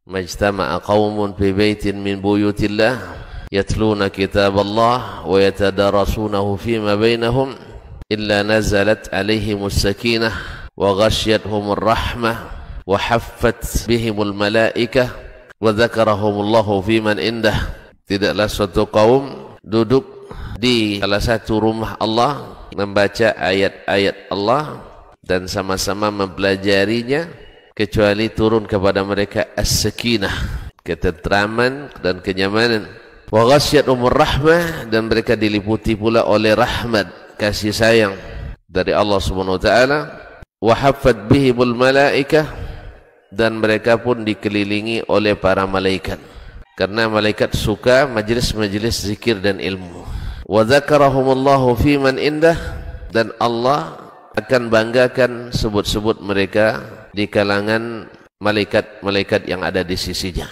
majtama'a qaumun fi baitin min buyutillah yatluna kitaballah wa yatadarasunahu fima bainahum illa nazalat alaihimus sakinah wa ghasyiyatuhumur rahmah wa haffat bihimul malaikah wa dzakarahumullahu fiman indah. Tidaklah suatu kaum duduk di salah satu rumah Allah membaca ayat-ayat Allah dan sama-sama mempelajarinya kecuali turun kepada mereka as-sakinah, ketentraman dan kenyamanan. Wa ghasyiyatuhumur rahmah, dan mereka diliputi pula oleh rahmat, kasih sayang dari Allah Subhanahu wa taala. Wa haffat bihimul malaikah, dan mereka pun dikelilingi oleh para malaikat, karena malaikat suka majelis-majelis zikir dan ilmu. Wa dzakarahumullahu fiman indah, dan Allah akan banggakan sebut-sebut mereka di kalangan malaikat-malaikat yang ada di sisinya,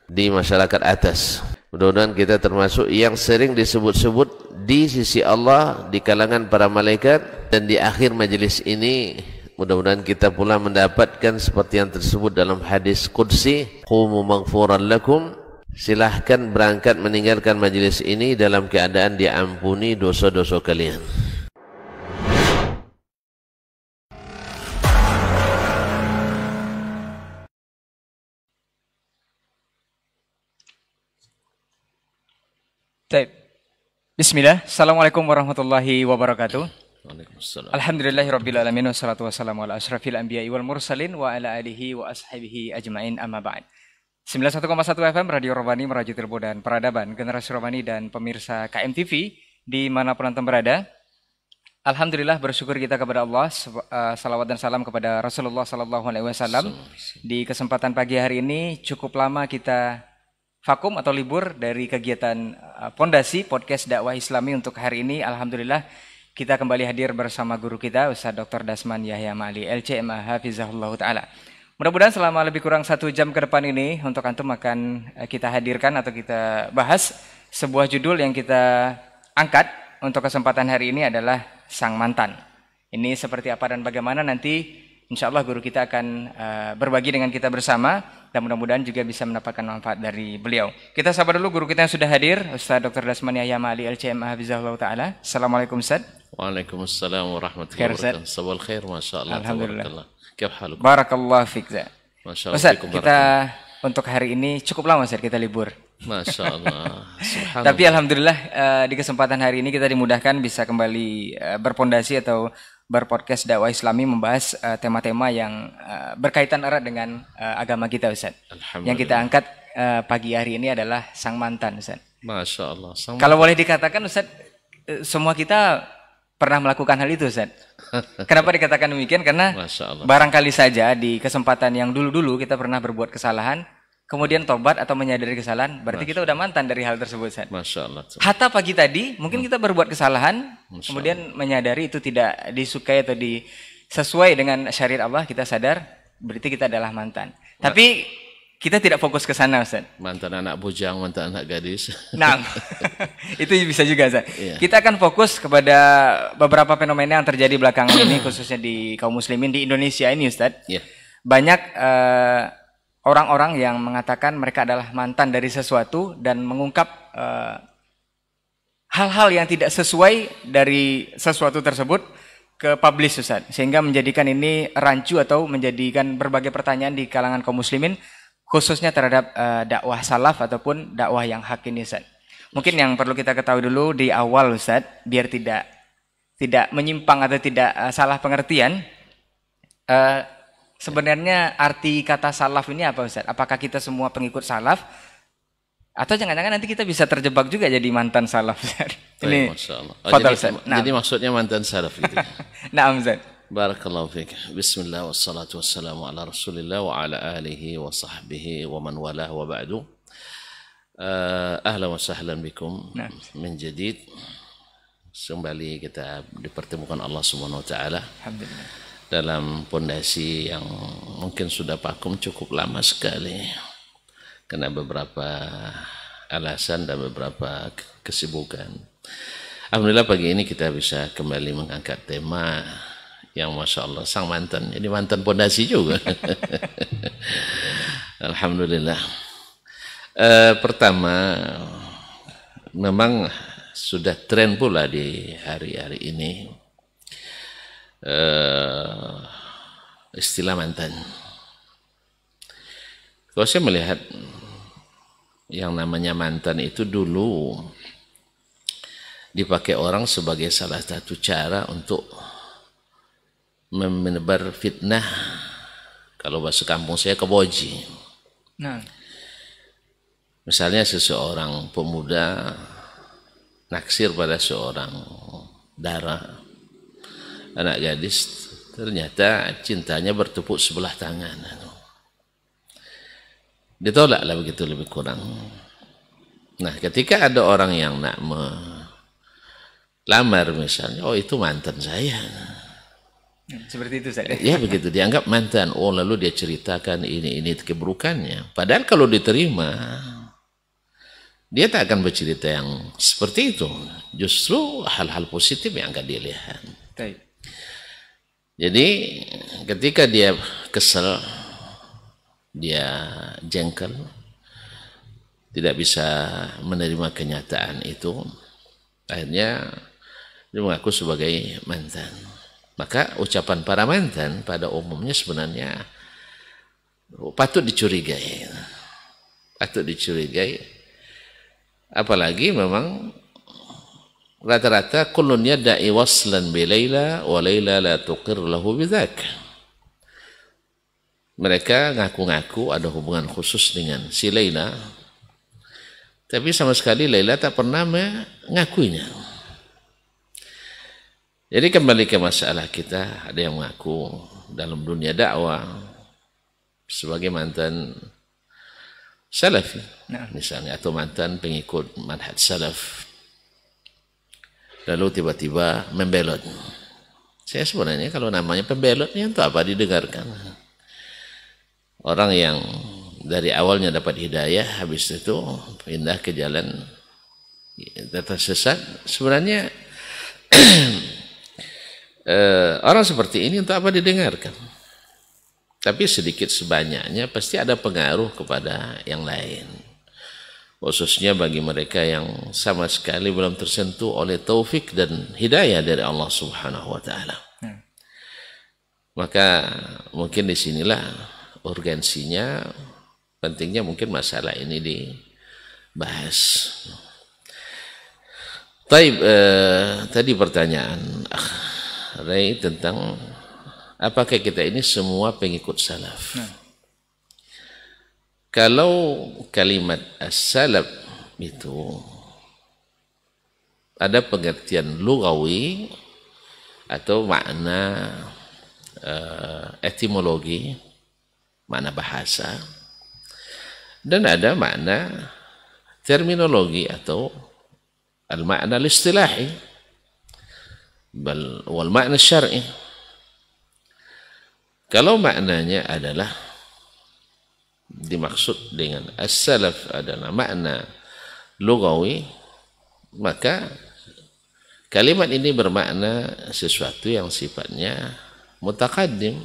di masyarakat atas. Mudah-mudahan kita termasuk yang sering disebut-sebut di sisi Allah di kalangan para malaikat, dan di akhir majelis ini mudah-mudahan kita pula mendapatkan seperti yang tersebut dalam hadis qudsi, qumu maghfuran lakum, silahkan berangkat meninggalkan majelis ini dalam keadaan diampuni dosa-dosa kalian. Baik. Bismillah. Assalamualaikum warahmatullahi wabarakatuh. Waalaikumsalam. Alhamdulillahirabbil alamin wassalatu wassalamu ala asyrafil anbiya'i wal mursalin wa ala alihi wa ashabihi ajmain, amma ba'd. 91,1 FM Radio Robani, Meraju Ilmu dan Peradaban, generasi Robani dan pemirsa KMTV dimanapun antum berada. Alhamdulillah, bersyukur kita kepada Allah, salawat dan salam kepada Rasulullah sallallahu alaihi wasallam. Di kesempatan pagi hari ini cukup lama kita vakum atau libur dari kegiatan Pondasi Podcast Dakwah Islami untuk hari ini. Alhamdulillah kita kembali hadir bersama guru kita Ustaz Dr. Dasman Yahya Ma'ali LCMA Hafizahullah Ta'ala. Mudah-mudahan selama lebih kurang 1 jam ke depan ini untuk antum akan kita hadirkan atau kita bahas sebuah judul yang kita angkat untuk kesempatan hari ini adalah sang mantan. Ini seperti apa dan bagaimana nanti insya Allah guru kita akan berbagi dengan kita bersama, dan mudah-mudahan juga bisa mendapatkan manfaat dari beliau. Kita sabar dulu guru kita yang sudah hadir, Ustaz Dr. Dasman Yahya Ma'ali LCMA Hafizahullah Ta'ala. Assalamualaikum Ustaz. Waalaikumsalam warahmatullahi wabarakatuh. Sabal khair, masyaallah. Alhamdulillah. Kif halukum? Barakallah fiik. Masyaallah. Ustaz, kita untuk hari ini cukup lama Ustaz kita libur. Masyaallah. Subhanallah. Tapi alhamdulillah di kesempatan hari ini kita dimudahkan bisa kembali berpondasi atau berpodcast dakwah Islami membahas tema-tema yang berkaitan erat dengan agama kita Ustaz. Yang kita angkat pagi hari ini adalah sang mantan Ustaz. Masya Allah. Kalau boleh dikatakan Ustaz, semua kita pernah melakukan hal itu Ustaz. Kenapa dikatakan demikian? Karena barangkali saja di kesempatan yang dulu-dulu kita pernah berbuat kesalahan, kemudian tobat atau menyadari kesalahan, berarti kita udah mantan dari hal tersebut Ustaz. Masya Allah. Hatta pagi tadi mungkin kita berbuat kesalahan, kemudian menyadari itu tidak disukai atau sesuai dengan syariat Allah, kita sadar berarti kita adalah mantan. Tapi kita tidak fokus ke sana Ustaz. Mantan anak bujang, mantan anak gadis. Nah, itu bisa juga Ustaz. Iya. Kita akan fokus kepada beberapa fenomena yang terjadi belakangan ini, khususnya di kaum muslimin di Indonesia ini Ustaz. Iya. Banyak orang-orang yang mengatakan mereka adalah mantan dari sesuatu dan mengungkap hal-hal yang tidak sesuai dari sesuatu tersebut ke publish Ustaz, sehingga menjadikan ini rancu atau menjadikan berbagai pertanyaan di kalangan kaum muslimin, khususnya terhadap dakwah salaf ataupun dakwah yang hak ini Ustaz. Mungkin yang perlu kita ketahui dulu di awal Ustaz, biar tidak menyimpang atau tidak salah pengertian, sebenarnya arti kata salaf ini apa Ustaz? Apakah kita semua pengikut salaf? Atau jangan-jangan nanti kita bisa terjebak juga jadi mantan salaf Ustaz? Ini fadal Ustaz. Jadi maksudnya mantan salaf gitu. Naam Ustaz. Barakallahu fiik. Bismillah wassalatu wassalamu ala Rasulillah wa ala alihi wa sahbihi wa man walah wa ba'du. Ahlan wa sahlan bikum min jadid. Kembali kita dipertemukan Allah Subhanahu wa taala. Alhamdulillah. Dalam pondasi yang mungkin sudah vakum cukup lama sekali. Karena beberapa alasan dan beberapa kesibukan. Alhamdulillah pagi ini kita bisa kembali mengangkat tema yang Masya Allah sang mantan, jadi mantan pondasi juga. Alhamdulillah. Pertama, memang sudah tren pula di hari-hari ini istilah mantan. Kalau saya melihat yang namanya mantan itu dulu dipakai orang sebagai salah satu cara untuk menebar fitnah. Kalau bahasa kampung saya keboji. Nah, misalnya seseorang pemuda naksir pada seorang dara, anak gadis, ternyata cintanya bertepuk sebelah tangan. Ditolaklah begitu lebih kurang. Nah, ketika ada orang yang nak melamar misalnya, oh itu mantan saya. seperti itu saja. Ya begitu, dianggap mantan. Oh lalu dia ceritakan ini keburukannya. Padahal kalau diterima, dia tak akan bercerita yang seperti itu. Justru hal-hal positif yang akan dilihat. Baik. Jadi ketika dia kesel, dia jengkel, tidak bisa menerima kenyataan itu, akhirnya dia mengaku sebagai mantan. Maka ucapan para mantan pada umumnya sebenarnya patut dicurigai. Patut dicurigai. Apalagi memang rata-rata kullun yadda'i waslan bi Laila wa Laila la tuqir lahu bidzak. Mereka ngaku-ngaku ada hubungan khusus dengan si Laila, tapi sama sekali Laila tak pernah mengakuinya. Jadi kembali ke masalah kita, ada yang mengaku dalam dunia dakwah sebagai mantan salafi, misalnya, atau mantan pengikut manhaj salaf, lalu tiba-tiba membelot. Saya sebenarnya kalau namanya pembelot ini untuk apa didengarkan? Orang yang dari awalnya dapat hidayah, habis itu pindah ke jalan tersesat, sebenarnya orang seperti ini untuk apa didengarkan? Tapi sedikit sebanyaknya pasti ada pengaruh kepada yang lain, khususnya bagi mereka yang sama sekali belum tersentuh oleh taufik dan hidayah dari Allah Subhanahu wa taala. Maka mungkin disinilah urgensinya, pentingnya mungkin masalah ini dibahas. Taib, tadi pertanyaan Ray tentang apakah kita ini semua pengikut salaf. Kalau kalimat as-salaf itu ada pengertian lugawi atau makna etimologi, makna bahasa, dan ada makna terminologi atau al-makna al-istilahi wal makna syar'i. Kalau maknanya adalah dimaksud dengan as-salaf adalah makna lugawi, maka kalimat ini bermakna sesuatu yang sifatnya mutaqaddim,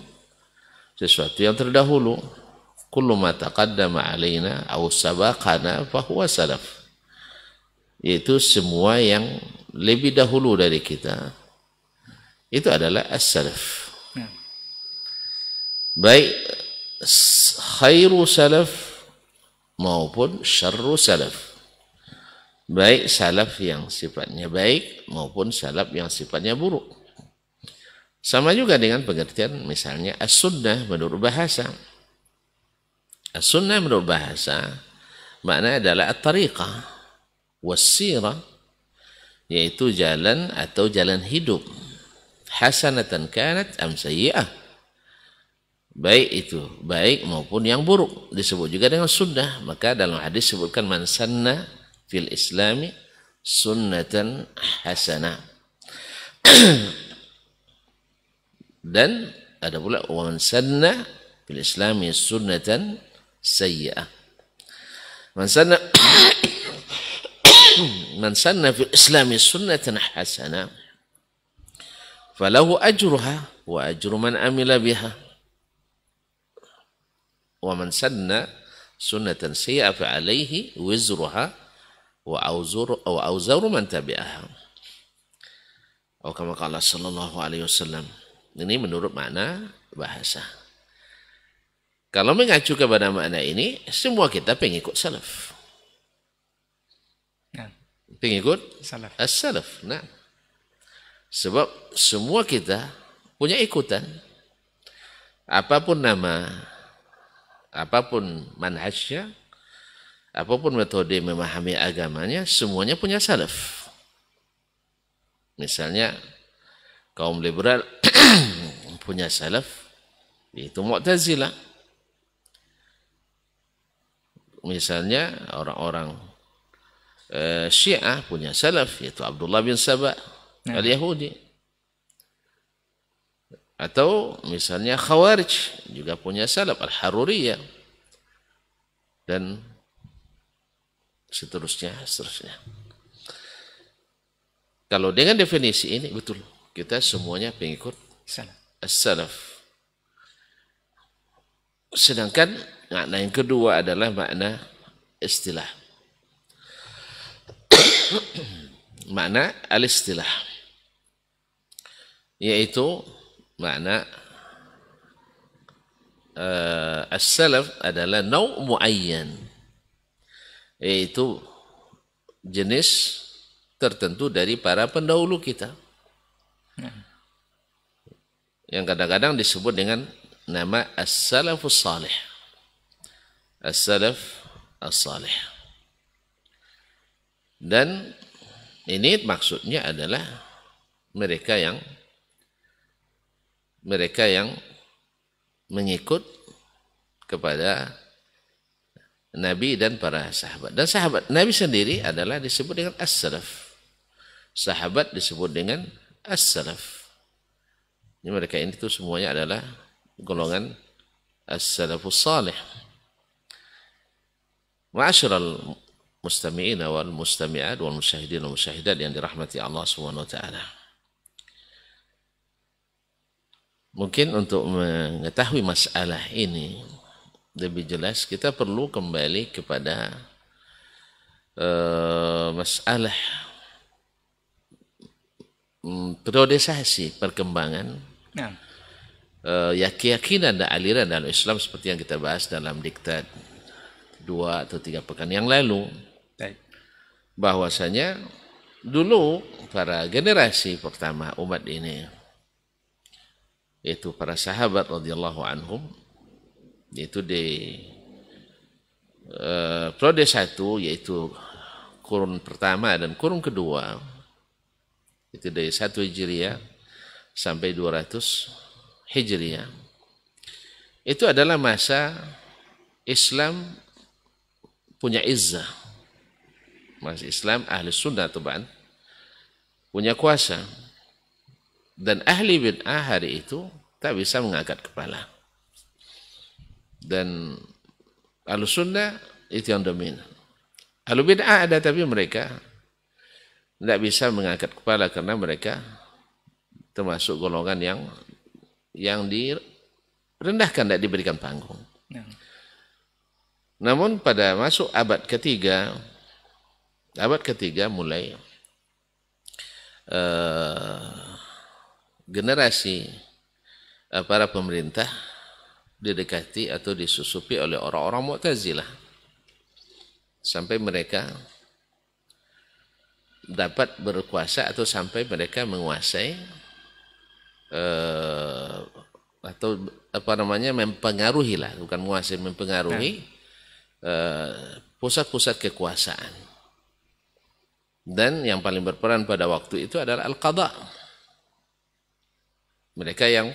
sesuatu yang terdahulu. Kullu ma taqaddama alaina aw sabaqana fahuwa salaf. Yaitu semua yang lebih dahulu dari kita itu adalah as-salaf. Baik khairu salaf maupun syarru salaf. Baik salaf yang sifatnya baik maupun salaf yang sifatnya buruk. Sama juga dengan pengertian misalnya as-sunnah menurut bahasa. As-sunnah menurut bahasa makna adalah at-tariqah was-sirah, yaitu jalan atau jalan hidup. Hasanatan kanat am sayyi'ah. Baik itu baik maupun yang buruk disebut juga dengan sunnah. Maka dalam hadis disebutkan man sanna fil islami sunnatan hasanah. Dan ada pula wa man sanna fil islami sunnatan sayyi'ah. Man sanna man sanna fil islami sunnatan hasanah falahu ajruha wa ajru man amila biha. Wa man sanna sunnatan sayyi'ah fa alaihi wizruha wa auzaru man tabi'aha. Atau kama qala sallallahu alaihi wasallam. Ini menurut makna bahasa. Kalau mengacu kepada makna ini, semua kita pengikut salaf. Nah, Pengikut salaf. as-salaf. Nah. Sebab semua kita punya ikutan. Apapun nama, apapun manhajnya, apapun metode memahami agamanya, semuanya punya salaf. Misalnya kaum liberal punya salaf, yaitu Mu'tazilah. Misalnya orang-orang Syiah punya salaf, yaitu Abdullah bin Saba al-Yahudi. Atau misalnya Khawarij juga punya salaf, Al-Haruriyah. Dan seterusnya. Kalau dengan definisi ini, betul, kita semuanya pengikut as-salaf. Sedangkan makna yang kedua adalah makna istilah. Makna al-istilah, yaitu makna as-salaf adalah naw' muayyan, yaitu jenis tertentu dari para pendahulu kita, yang kadang-kadang disebut dengan nama as-salafus salih. As-salaf as-salih. Dan ini maksudnya adalah mereka yang mengikut kepada Nabi dan para sahabat. Dan sahabat Nabi sendiri adalah disebut dengan as-salaf. Sahabat disebut dengan as-salaf. Ini mereka ini tuh semuanya adalah golongan as-salafus salih. Ma'asyiral mustami'in wal mustami'at wal musyahidin wal musyahidat yang dirahmati Allah Subhanahu wa taala. Mungkin untuk mengetahui masalah ini lebih jelas, kita perlu kembali kepada masalah periodisasi perkembangan keyakinan dan aliran dalam Islam, seperti yang kita bahas dalam diktat 2 atau 3 pekan yang lalu. Bahwasanya dulu para generasi pertama umat ini, yaitu para sahabat radhiyallahu anhum, yaitu di periode 1, yaitu kurun pertama dan kurun kedua, itu dari 1 Hijriah sampai 200 Hijriah. Itu adalah masa Islam punya izzah. Masa Islam ahli sunnah taban punya kuasa. Dan ahli bid'ah hari itu tak bisa mengangkat kepala. Dan ahli sunnah itu yang dominan. Ahli bid'ah ada, tapi mereka tidak bisa mengangkat kepala karena mereka termasuk golongan yang direndahkan, tidak diberikan panggung. Namun pada masuk abad ketiga mulai generasi para pemerintah didekati atau disusupi oleh orang-orang Mu'tazilah, sampai mereka dapat berkuasa atau sampai mereka menguasai atau mempengaruhi lah, bukan menguasai, mempengaruhi pusat-pusat kekuasaan. Dan yang paling berperan pada waktu itu adalah al-qadha. Mereka yang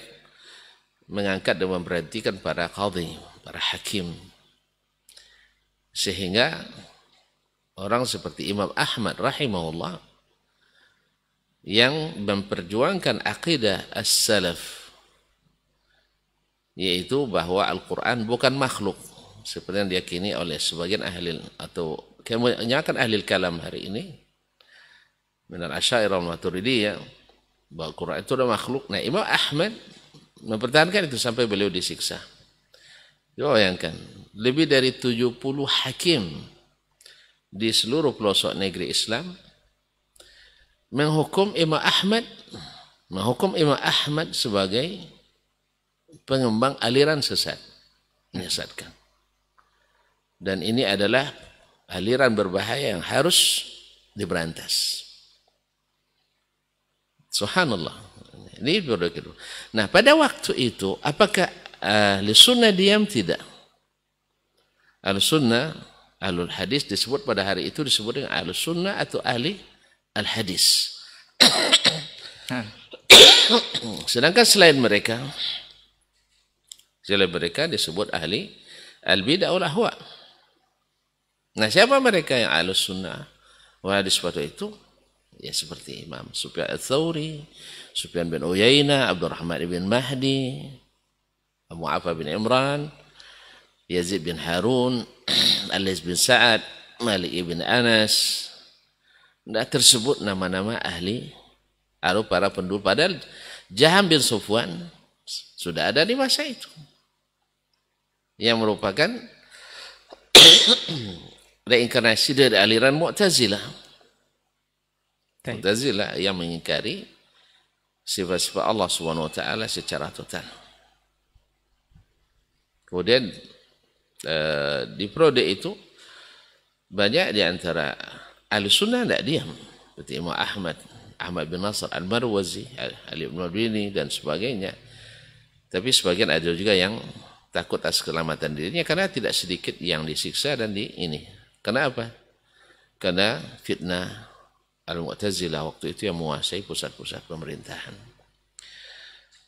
mengangkat dan memberhentikan para qadhi, para hakim. Sehingga orang seperti Imam Ahmad rahimahullah yang memperjuangkan akidah as-salaf, yaitu bahwa Al-Quran bukan makhluk seperti yang diyakini oleh sebagian ahli atau kebanyakan ahli kalam hari ini, minal Asy'ariyah wal Maturidiyah, bahwa Al-Quran itu adalah makhluk. Nah, Imam Ahmad mempertahankan itu sampai beliau disiksa. Bayangkan, lebih dari 70 hakim di seluruh pelosok negeri Islam menghukum Imam Ahmad sebagai pengembang aliran sesat, menyesatkan. Dan ini adalah aliran berbahaya yang harus diberantas. Subhanallah. Ini produk itu. Nah, pada waktu itu apakah ahli sunnah diam? Tidak. Ahli sunnah, ahlul hadis disebut pada hari itu disebut dengan ahli sunnah atau ahli al-hadis. Sedangkan selain mereka disebut ahli al-bid'ah wal ahwa. Nah, siapa mereka yang ahli sunnah wal hadis pada itu? Ya seperti Imam Sufyan al-Thawri, Sufyan bin Uyainah, Abdurrahman bin Mahdi, Abu Afa bin Imran, Yazid bin Harun, Al-Laits bin Sa'ad, Malik bin Anas. Tidak tersebut nama-nama ahli atau para penduduk. Padahal Jaham bin Sufwan sudah ada di masa itu, yang merupakan reinkarnasi dari aliran Mu'tazilah. Mu'tazilah yang mengingkari sifat-sifat Allah Subhanahu wa taala secara total. Kemudian di periode itu banyak di antara ahli sunnah tidak diam, seperti Imam Ahmad bin Nasr al-Marwazi, Ali bin Madini dan sebagainya. Tapi sebagian ada juga yang takut atas keselamatan dirinya karena tidak sedikit yang disiksa dan ini. Kenapa? Karena fitnah al-Mu'tazilah waktu itu yang menguasai pusat-pusat pemerintahan.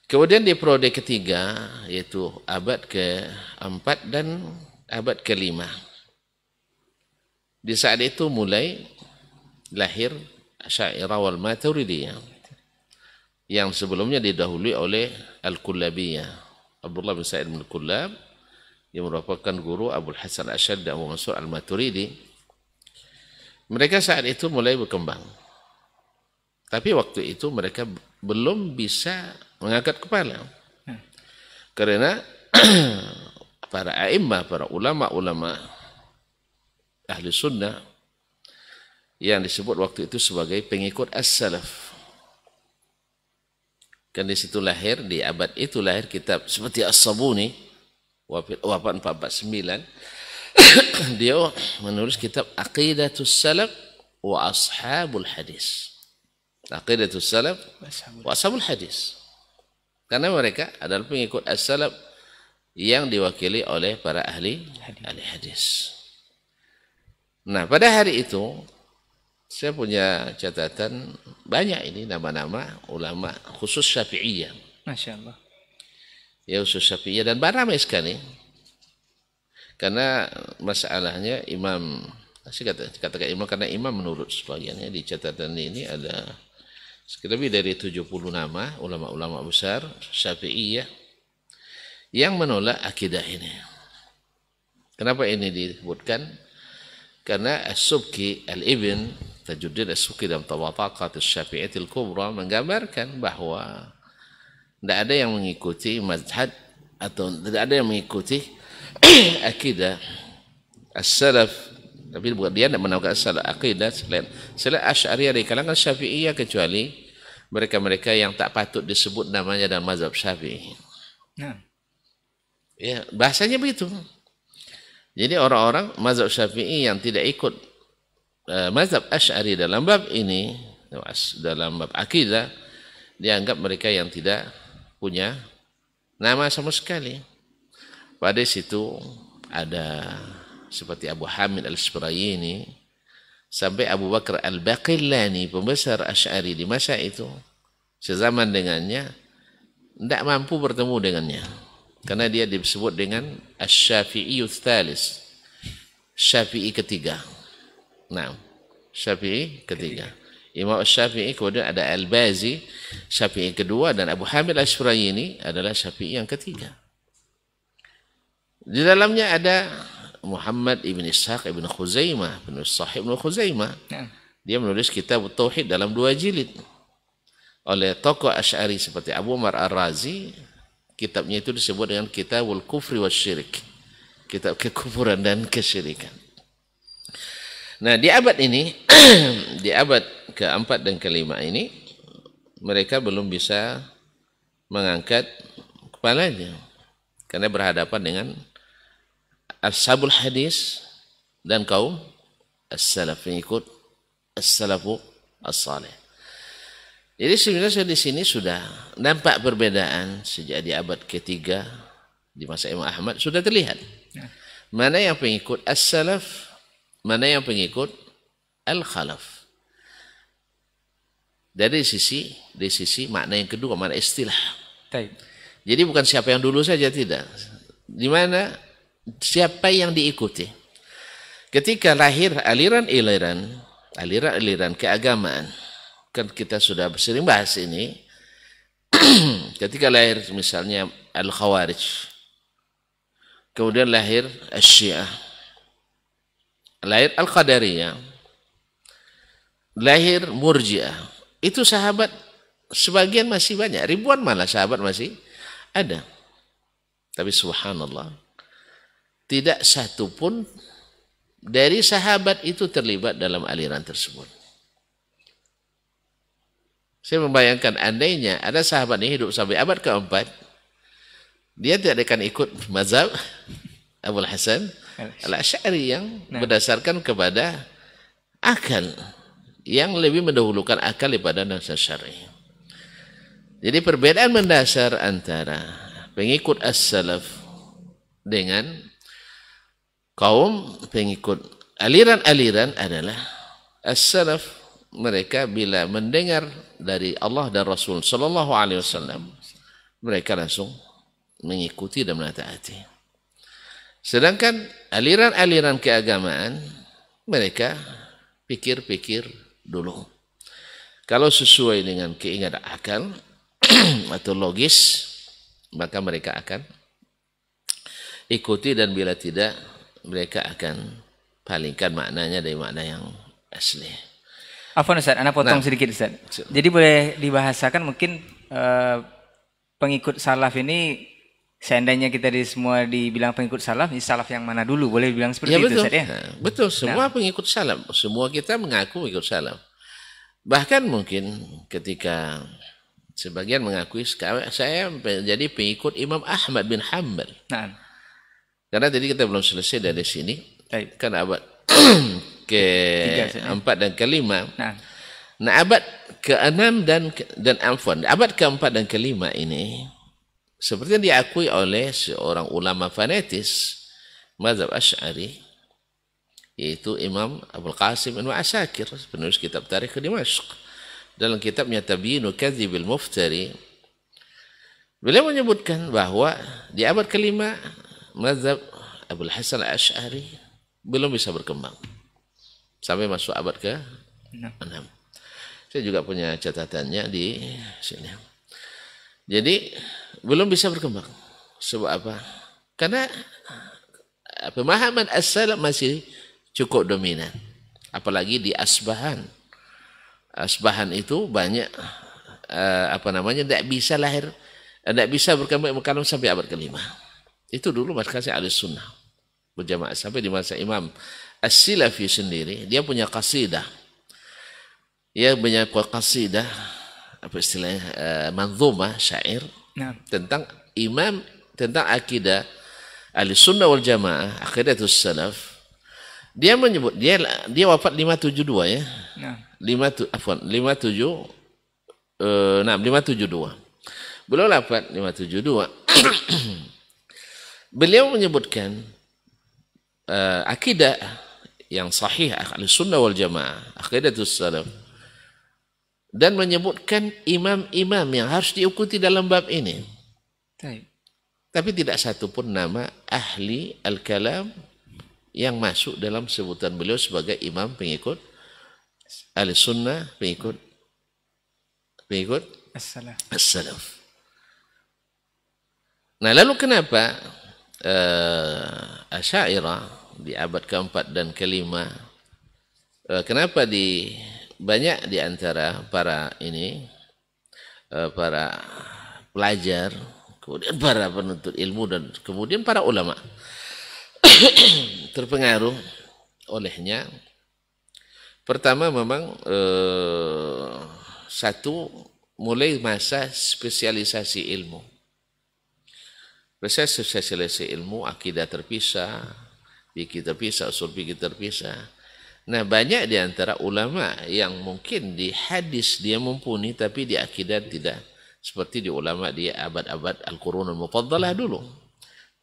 Kemudian di periode ketiga, yaitu abad ke-4 dan abad ke-5. Di saat itu mulai lahir Asy'ariyah wal Maturidiyah yang sebelumnya didahului oleh Al-Kullabiyah. Abdullah bin Sa'id bin Kullab yang merupakan guru Abul Hasan Asy'ari dan Abu Mansur Al-Maturidi. Mereka saat itu mulai berkembang. Tapi waktu itu mereka belum bisa mengangkat kepala. Karena para a'immah, para ulama-ulama ahli sunnah yang disebut waktu itu sebagai pengikut as-salaf. Kan di situ lahir, di abad itu lahir kitab seperti As-Sabuni, wafat 449. Dia menulis kitab Aqidatus Salaf wa Ashabul Hadis. Aqidatus Salaf wa Ashabul Hadis. Karena mereka adalah pengikut as-salaf yang diwakili oleh para ahli hadis. Nah, pada hari itu saya punya catatan banyak ini nama-nama ulama khusus Syafi'iyah. Masya Allah. Ya, khusus Syafi'iyah dan ramai sekali. Karena masalahnya imam, saya katakan imam karena imam menurut sebagiannya di catatan ini ada lebih dari 70 nama ulama-ulama besar Syafi'iyah yang menolak akidah ini. Kenapa ini disebutkan? Karena As-Subki Al-Ibn Tajuddin As-Subki dalam Tabaqat Asy-Syafi'iyyah Al-Kubra menggambarkan bahwa tidak ada yang mengikuti mazhab atau tidak ada yang mengikuti akidah as-salaf, tapi dia tidak menaukkan as-salaf akidah selain Asy'ariyah di kalangan Syafi'iyah kecuali mereka-mereka yang tak patut disebut namanya dalam mazhab Syafi'i. Ya, bahasanya begitu. Jadi orang-orang mazhab Syafi'i yang tidak ikut mazhab Asy'ari dalam bab ini, dalam bab akidah, dianggap mereka yang tidak punya nama sama sekali. Pada situ ada seperti Abu Hamid Al-Isfirayini sampai Abu Bakar Al-Baqillani, pembesar Asy'ari di masa itu, sezaman dengannya, tidak mampu bertemu dengannya. Karena dia disebut dengan Asy-Syafi'iyyut Tsalis, Syafi'i ketiga. Nah, Syafi'i ketiga. Imam Asy-Syafi'i, kemudian ada Al-Bazi, Syafi'i kedua, dan Abu Hamid Al-Isfirayini adalah Syafi'i yang ketiga. Di dalamnya ada Muhammad ibn Ishaq ibn Khuzaimah, penulis Sahih ibn Khuzaimah. Dia menulis kitab Tauhid dalam 2 jilid. Oleh tokoh Asy'ari seperti Abu Umar Ar-Razi, kitabnya itu disebut dengan Kitabul Kufri Wasyirik. kitab kekufuran dan kesyirikan. Nah, di abad ini, di abad keempat dan kelima ini, mereka belum bisa mengangkat kepalanya karena berhadapan dengan ashabul hadis dan kaum as-salaf, pengikut as-salafu as-salih. Jadi sebenarnya di sini sudah nampak perbedaan sejak di abad ketiga di masa Imam Ahmad sudah terlihat mana yang pengikut as-salaf, mana yang pengikut al-khalaf. Dari sisi makna yang kedua, makna istilah. Jadi bukan siapa yang dulu saja, tidak. Di mana siapa yang diikuti. Ketika lahir aliran keagamaan, kan kita sudah sering bahas ini. Ketika lahir misalnya al-Khawarij, kemudian lahir Syiah, lahir Al-Qadariyah, lahir Murji'ah. Itu sahabat sebagian masih banyak, ribuan malah sahabat masih ada. Tapi subhanallah, tidak satu pun dari sahabat itu terlibat dalam aliran tersebut. Saya membayangkan andainya ada sahabat ini hidup sampai abad keempat, dia tidak akan ikut mazhab Abul Hasan Al-Asy'ari yang berdasarkan kepada akal, yang lebih mendahulukan akal daripada nasihat syar'i. Jadi perbedaan mendasar antara pengikut as-salaf dengan kaum pengikut aliran-aliran adalah as-salaf, mereka bila mendengar dari Allah dan Rasul sallallahu alaihi wasallam, mereka langsung mengikuti dan menaati. Sedangkan aliran-aliran keagamaan, mereka pikir-pikir dulu. Kalau sesuai dengan keinginan akal atau logis, maka mereka akan ikuti, dan bila tidak, mereka akan palingkan maknanya dari makna yang asli. Afwan Ustaz, Anda potong sedikit Ustaz. Jadi boleh dibahasakan mungkin pengikut salaf ini, seandainya kita semua dibilang pengikut salaf, ini salaf yang mana dulu? Boleh dibilang seperti itu Ustaz ya? Betul, semua pengikut salaf. Semua kita mengaku pengikut salaf. Bahkan mungkin ketika sebagian mengakui saya menjadi pengikut Imam Ahmad bin Hanbal. Karena tadi kita belum selesai dari sini. Kan abad keempat dan kelima. Nah, abad keenam dan abad keempat dan kelima ini seperti yang diakui oleh seorang ulama fanatis mazhab Asy'ari, yaitu Imam Abul Qasim Ibnu Asakir, penulis kitab Tarikh Dimashq. Dalam kitabnya Tabyinu Kadzibil Muftari, beliau menyebutkan bahwa di abad kelima mazhab Abul Hasan Al-Asy'ari belum bisa berkembang sampai masuk abad ke-6. Saya juga punya catatannya di sini. Jadi belum bisa berkembang. Sebab apa? Karena pemahaman as-salaf masih cukup dominan, apalagi di Asbahan. Asbahan itu banyak tidak bisa lahir, tidak bisa berkembang sampai abad kelima. Itu dulu markasnya Ahlussunnah berjamaah sampai di masa Imam As-Silafi sendiri, dia punya qasidah. Dia punya qasidah, apa istilahnya, manzumah, syair tentang tentang akidah Ahlussunnah wal Jamaah, aqidatus salaf. Dia menyebut dia wafat 572 ya. 572. Beliau wafat 572. Beliau menyebutkan akidah yang sahih Ahlussunnah wal Jamaah, aqidatus salaf, dan menyebutkan imam-imam yang harus diikuti dalam bab ini. Tapi tidak satu pun nama ahli al-kalam yang masuk dalam sebutan beliau sebagai imam pengikut Ahlussunnah, pengikut as-salaf. Nah, lalu kenapa Asy'ariyah di abad keempat dan kelima, kenapa banyak di antara para pelajar, kemudian para penuntut ilmu, dan kemudian para ulama terpengaruh olehnya. Pertama memang satu, mulai masa spesialisasi ilmu. Proses spesialisasi ilmu, akidah terpisah, fikih terpisah, usul fikih terpisah. Nah, banyak di antara ulama yang mungkin di hadis dia mumpuni, tapi di akidah tidak. Seperti di ulama di abad-abad Al-Qurunul Mufaddalah dulu.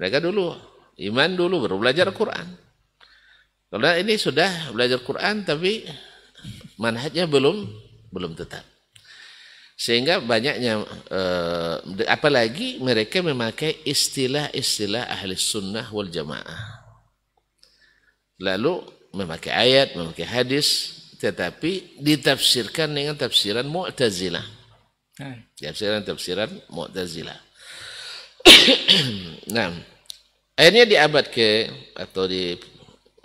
Mereka dulu, iman dulu, baru belajar Quran. Kalau ini sudah belajar Quran, tapi manhajnya belum tetap. Sehingga banyaknya, apalagi mereka memakai istilah-istilah ahli sunnah wal jamaah. Lalu memakai ayat, memakai hadis, tetapi ditafsirkan dengan tafsiran Mu'tazilah. Tafsiran Mu'tazilah. Nah, akhirnya di abad atau di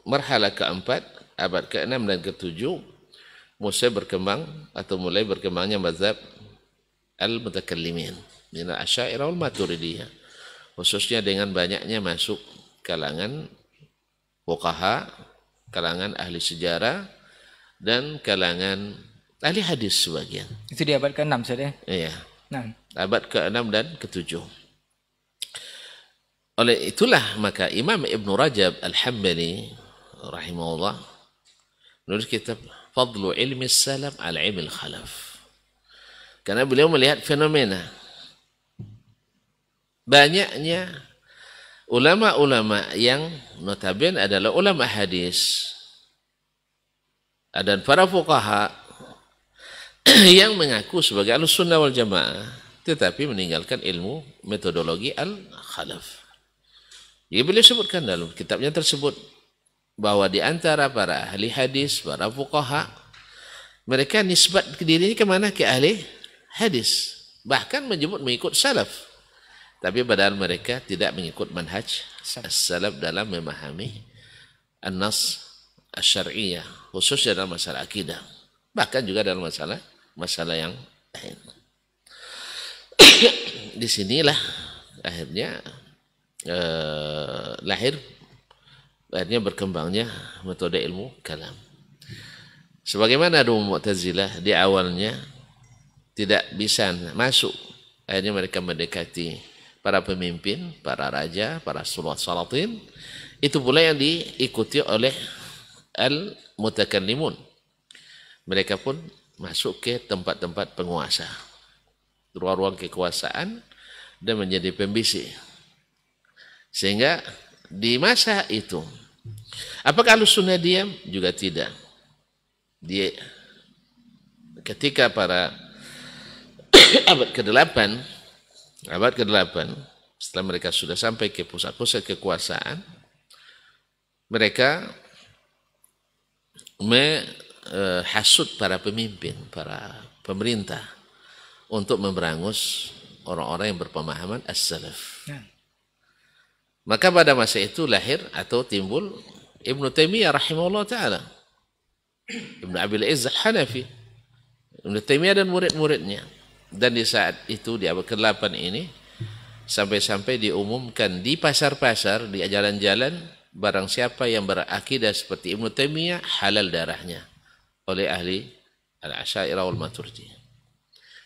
marhalah keempat, abad ke-6 dan ke-7, mulai berkembangnya mazhab al-mutakallimin, min al-asy'ariyah wal maturidiyah, khususnya dengan banyaknya masuk kalangan fuqaha, kalangan ahli sejarah, dan kalangan ahli hadis sebagian. Itu di abad ke-6 saja. Iya. Nah, Abad ke-6 dan ke-7. Oleh itulah maka Imam Ibn Rajab Al-Hambali rahimahullah menulis kitab Fadlu Ilmi Salaf ala Ilmi Khalaf. Karena beliau melihat fenomena banyaknya ulama-ulama yang notabene adalah ulama hadis dan para fuqaha yang mengaku sebagai Ahlussunnah wal Jamaah, tetapi meninggalkan ilmu metodologi al-khalaf. Jadi beliau sebutkan dalam kitabnya tersebut bahwa di antara para ahli hadis, para fuqaha, mereka nisbat ke dirinya kemana? Ke ahli hadis. Bahkan menyebut mengikut salaf. Tapi padahal mereka tidak mengikut manhaj as-salaf dalam memahami an-nas asy-syar'iyyah, khususnya dalam masalah akidah. Bahkan juga dalam masalah yang lain. Disinilah akhirnya akhirnya berkembangnya metode ilmu kalam. Sebagaimana dulu Mu'tazilah di awalnya tidak bisa masuk, akhirnya mereka mendekati para pemimpin, para raja, para salatin. Itu pula yang diikuti oleh al-mutakallimun. Mereka pun masuk ke tempat-tempat penguasa, ruang-ruang kekuasaan, dan menjadi pembisik. Sehingga di masa itu, apakah Ahlussunnah diam? Juga tidak. Ketika para abad ke-8, setelah mereka sudah sampai ke pusat-pusat kekuasaan, mereka menghasut para pemimpin, para pemerintah untuk memberangus orang-orang yang berpemahaman as-salaf. Maka pada masa itu lahir atau timbul Ibnu Taimiyah rahimahullah ta'ala, Ibnu Abil Izz al-Hanafi, Ibnu Taimiyah dan murid-muridnya. Dan di saat itu, di abad ke-8 ini, sampai-sampai diumumkan di pasar-pasar, di jalan-jalan, barang siapa yang berakidah seperti Ibnu Taimiyah, halal darahnya oleh ahli al-Asy'ariyah wal Maturidiyah.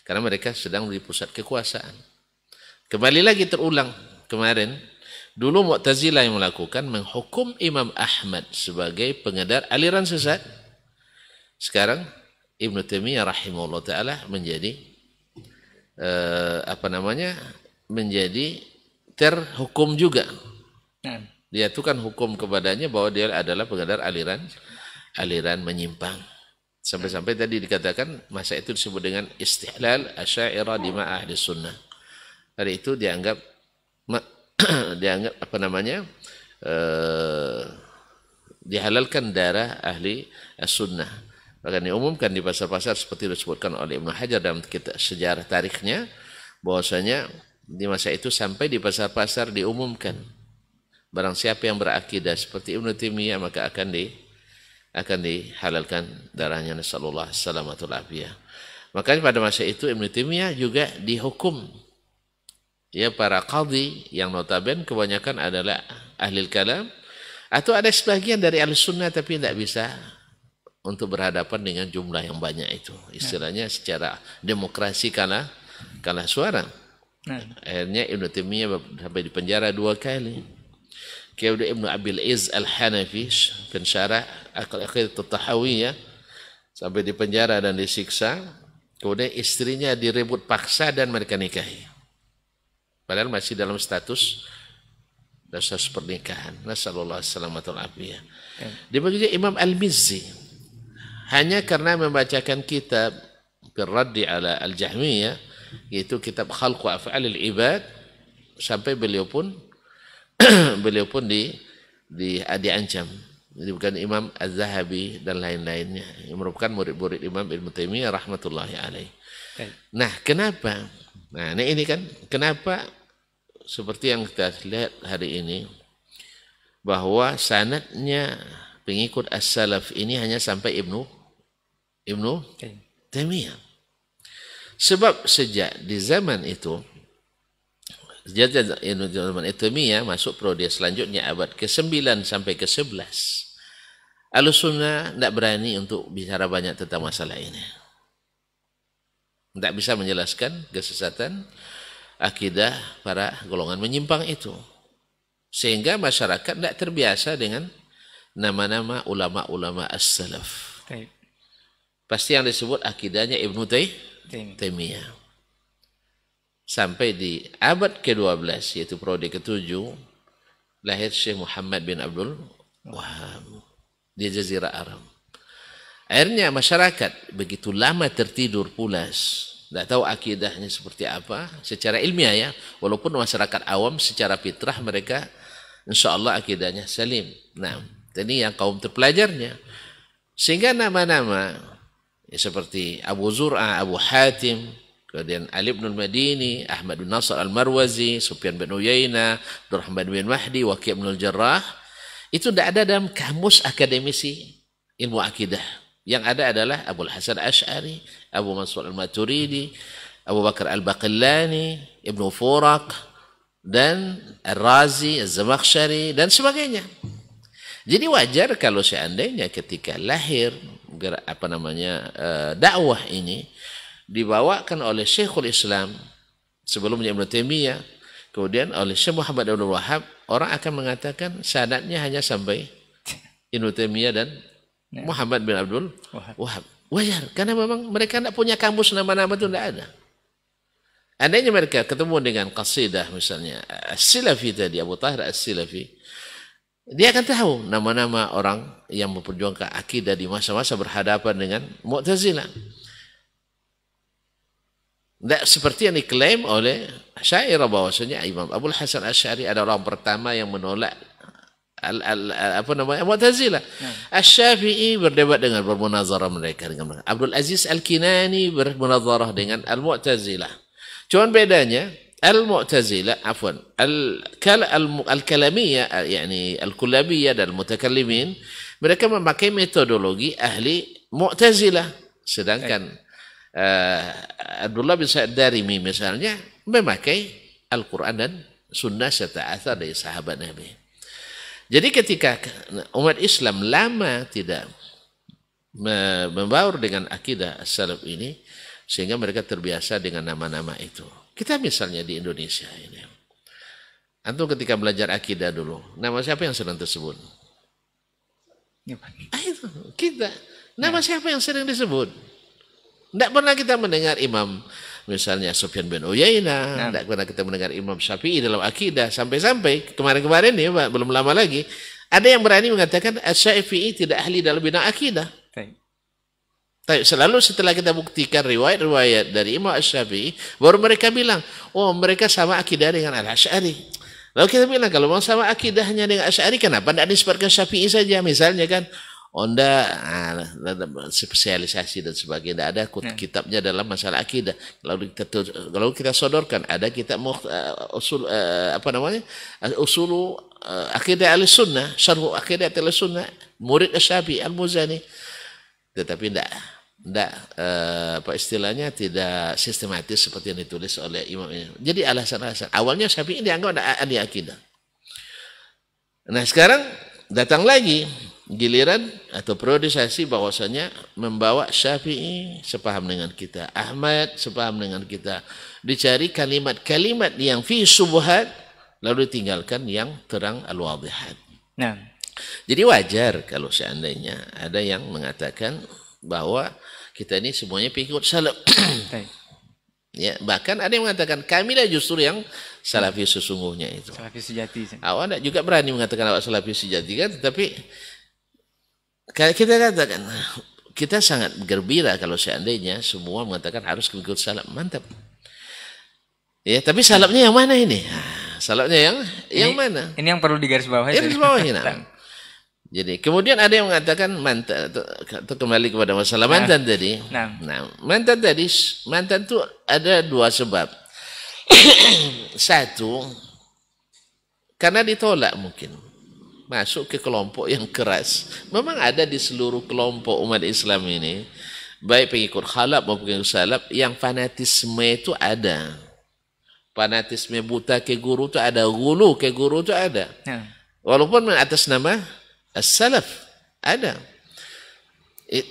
Karena mereka sedang di pusat kekuasaan. Kembali lagi terulang kemarin, dulu Mu'tazilah yang melakukan menghukum Imam Ahmad sebagai pengedar aliran sesat. Sekarang Ibnu Taimiyah rahimahullah ta'ala menjadi menjadi terhukum juga. Dia itu kan hukum kepadanya bahwa dia adalah pengedar aliran menyimpang. Sampai-sampai tadi dikatakan masa itu disebut dengan istihlal asy'ariyah di ma'ah ahli sunnah. Hari itu dianggap dihalalkan darah ahli sunnah. Bahkan diumumkan di pasar-pasar seperti disebutkan oleh Ibnu Hajar dalam kitab sejarah tarikhnya, bahwasanya di masa itu sampai di pasar-pasar diumumkan barang siapa yang berakidah seperti Ibnu Taimiyah maka akan dihalalkan darahnya, nasallallahu salamatul afiyah. Makanya pada masa itu Ibnu Taimiyah juga dihukum. Ya, para qadhi yang notabene kebanyakan adalah ahli kalam, Atau ada sebagian dari Ahlussunnah tapi tidak bisa untuk berhadapan dengan jumlah yang banyak itu. Istilahnya secara demokrasi kalah suara. Akhirnya Ibnu Taimiyah sampai di penjara 2 kali. Kemudian Ibnu Abil Izz Al-Hanafi, pensyarah Aqidah At-Tahawiyah, sampai di penjara dan disiksa. Kemudian istrinya direbut paksa dan mereka nikahi. Padahal masih dalam status pernikahan. Nasallallahu alaihi afiyah. Demikian Imam Al-Mizzi, hanya karena membacakan kitab Raddi ala Al-Jahmiyah, yaitu kitab Khalqu Af'alil Ibad, sampai beliau pun diancam. Jadi bukan Imam Az-Zahabi dan lain-lainnya yang merupakan murid-murid Imam Ibnu Taimiyah rahmatullahi alaih. Nah, kenapa? Nah, ini kan kenapa seperti yang kita lihat hari ini bahwa sanadnya pengikut as-salaf ini hanya sampai Ibnu Taimiyah. Sebab sejak di zaman itu, zaman Taimiyah masuk periode selanjutnya abad ke-9 sampai ke-11. Ahlussunnah tidak berani untuk bicara banyak tentang masalah ini. Tidak bisa menjelaskan kesesatan akidah para golongan menyimpang itu. Sehingga masyarakat tidak terbiasa dengan nama-nama ulama-ulama as-salaf. Pasti yang disebut akidahnya Ibnu Taimiyah. Sampai di abad ke-12, yaitu periode ke-7, lahir Syekh Muhammad bin Abdul Wahhab di Jazirah Arab. Akhirnya masyarakat begitu lama tertidur pulas, tidak tahu akidahnya seperti apa secara ilmiah ya, walaupun masyarakat awam secara fitrah mereka insya Allah akidahnya salim. Nah, ini yang kaum terpelajarnya. Sehingga nama-nama seperti Abu Zur'ah, Abu Hatim, kemudian Ali bin Al-Madini, Ahmad bin Nasr Al-Marwazi, Sufyan bin Uyainah, Abdurrahman bin Mahdi, Waqi' bin Al-Jarrah, itu tidak ada dalam kamus akademisi ilmu akidah. Yang ada adalah Abu Hasan Asy'ari, Abu Mansur Al-Maturidi, Abu Bakar Al-Baqillani, Ibnu Furaq, dan Ar-Razi, Az-Zamakhsyari, dan sebagainya. Jadi wajar kalau seandainya ketika lahir dakwah ini dibawakan oleh Syekhul Islam sebelumnya Ibnu Taimiyah, kemudian oleh Syekh Muhammad bin Abdul Wahhab, orang akan mengatakan sanadnya hanya sampai Ibnu Taimiyah dan Muhammad bin Abdul Wahhab. Wajar, karena memang mereka tidak punya kamus nama-nama itu, tidak ada. Andainya mereka ketemu dengan qasidah misalnya As-Silafi tadi, Abu Tahir As-Silafi, dia akan tahu nama-nama orang yang memperjuangkan akidah di masa-masa berhadapan dengan Mu'tazilah. Tidak seperti yang diklaim oleh Asy'ariyah bahwasanya Imam Abu Hasan Asy'ari adalah orang pertama yang menolak Mu'tazilah. Asy-Syafi'i berdebat dengan bermunazarah mereka dengan Abdul Aziz Al-Kinani bermunazarah dengan Al-Mu'tazilah. Cuman bedanya Al-Mu'tazilah Al-Kalamiyah yakni Al-Kullabiyah dan Mutakallimin, mereka memakai metodologi ahli Mu'tazilah, sedangkan Abdullah bin Sa'id Darimi misalnya memakai Al-Quran dan Sunnah serta athar dari sahabat Nabi. Jadi ketika umat Islam lama tidak membaur dengan akidah as-salaf ini, sehingga mereka terbiasa dengan nama-nama itu. Kita misalnya di Indonesia ini, antum ketika belajar akidah dulu, nama siapa yang sering tersebut? Itu kita. Nama siapa yang sering disebut? Tidak pernah kita mendengar imam misalnya Sufyan bin Uyainah, tidak pernah kita mendengar Imam Syafi'i dalam akidah, sampai-sampai kemarin-kemarin ini belum lama lagi ada yang berani mengatakan Asy-Syafi'i tidak ahli dalam bidang akidah. Tapi selalu setelah kita buktikan riwayat-riwayat dari Imam Asy-Syafi'i, baru mereka bilang, oh mereka sama akidah dengan Al-Asy'ari. Lalu kita bilang, kalau mau sama akidahnya dengan Asy'ari, kenapa tidak disebutkan Syafi'i saja misalnya kan? Onda spesialisasi dan sebagainya, ada kitabnya dalam masalah akidah. Kalau kita sodorkan ada kitab usul usul akidah al-sunnah, syarh akidah al-sunnah, murid Asy-Syafi'i Al-Muzani, tetapi tidak istilahnya tidak sistematis seperti yang ditulis oleh imam ini. Jadi alasan-alasan awalnya Syafi'i dianggap ada ahli akidah. Nah sekarang datang lagi giliran atau periodisasi bahwasanya membawa Syafi'i sepaham dengan kita, Ahmad sepaham dengan kita. Dicari kalimat-kalimat yang fi subhat, lalu ditinggalkan yang terang al-wadihat. Nah, jadi wajar kalau seandainya ada yang mengatakan bahwa kita ini semuanya pengikut salaf. Ya, bahkan ada yang mengatakan kamilah justru yang salafi sesungguhnya itu. salafi sejati. Awak tidak juga berani mengatakan awak salafi sejati kan, tetapi kita katakan kita sangat gembira kalau seandainya semua mengatakan harus mengikut salaf, mantap. Ya, tapi salafnya yang mana ini? Salafnya yang mana? Ini yang perlu digarisbawahi. Garisbawahi. Jadi kemudian ada yang mengatakan mantan, atau kembali kepada masalah mantan tadi. Nah, mantan itu ada dua sebab. Satu, karena ditolak mungkin. Masuk ke kelompok yang keras. Memang ada di seluruh kelompok umat Islam ini, baik pengikut khalaf maupun pengikut salaf, yang fanatisme itu ada. Fanatisme buta ke guru itu ada, gulu ke guru itu ada. Walaupun atas nama as-salaf ada.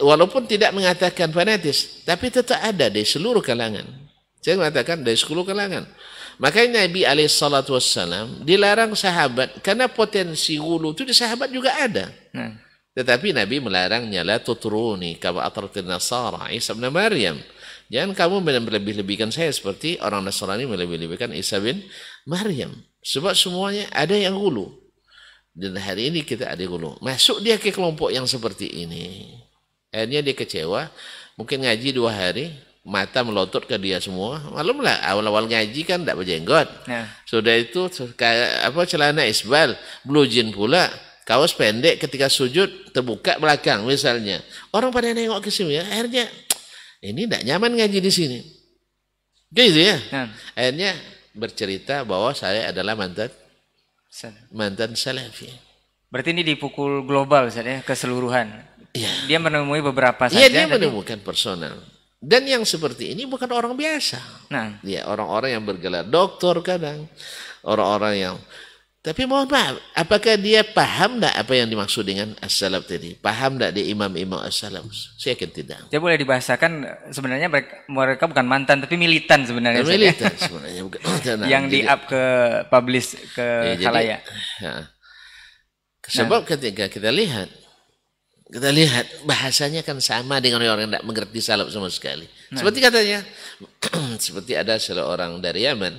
Walaupun tidak mengatakan fanatis, tapi tetap ada di seluruh kalangan. Saya mengatakan dari seluruh kalangan. Makanya Nabi SAW dilarang sahabat karena potensi gulu itu di sahabat juga ada. Tetapi Nabi melarangnya, la tutruni kama atratin nasara Isa bin Maryam. Jangan kamu melebih-lebihkan saya seperti orang Nasrani melebih-lebihkan Isa bin Maryam. Sebab semuanya ada yang gulu. Dan hari ini kita ada gulu. Masuk dia ke kelompok yang seperti ini. Akhirnya dia kecewa. Mungkin ngaji 2 hari. Mata melotot ke dia semua. Malumlah awal-awal ngaji kan tidak berjenggot. Sudah itu celana isbal, blue jean pula, kaos pendek ketika sujud terbuka belakang misalnya. Orang pada nengok ke sini ya. Akhirnya ini tidak nyaman ngaji di sini. Gitu ya. Akhirnya bercerita bahwa saya adalah mantan salafi. Berarti ini dipukul global saja keseluruhan. Ya. Dia menemui beberapa saja. Iya, dia menemukan personal. Dan yang seperti ini bukan orang biasa. Dia orang-orang yang bergelar doktor kadang, orang-orang yang. Tapi mohon maaf, apakah dia paham tidak apa yang dimaksud dengan as-salaf tadi? Paham tidak dia imam-imam as-salaf? Saya yakin tidak. Dia boleh dibahasakan sebenarnya mereka bukan mantan tapi militan sebenarnya. Militan sebenarnya bukan. Yang di-up ke publish ke khalayak. Sebab ketika kita lihat bahasanya kan sama dengan orang yang tidak mengerti salaf sama sekali. Seperti katanya, seperti ada seorang dari Yaman.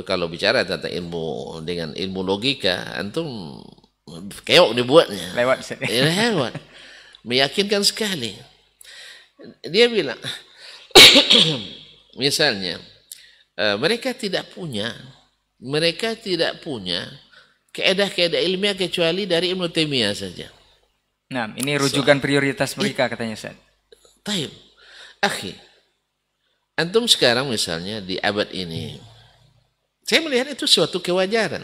Kalau bicara tentang ilmu logika, antum keok dibuatnya. Lewat. Meyakinkan sekali. Dia bilang, misalnya, mereka tidak punya kaedah-kaedah ilmiah kecuali dari Ibnu Taimiyah saja. Nah, ini rujukan prioritas mereka katanya, Ustaz. Taib. Akhi, antum sekarang misalnya di abad ini, saya melihat itu suatu kewajaran.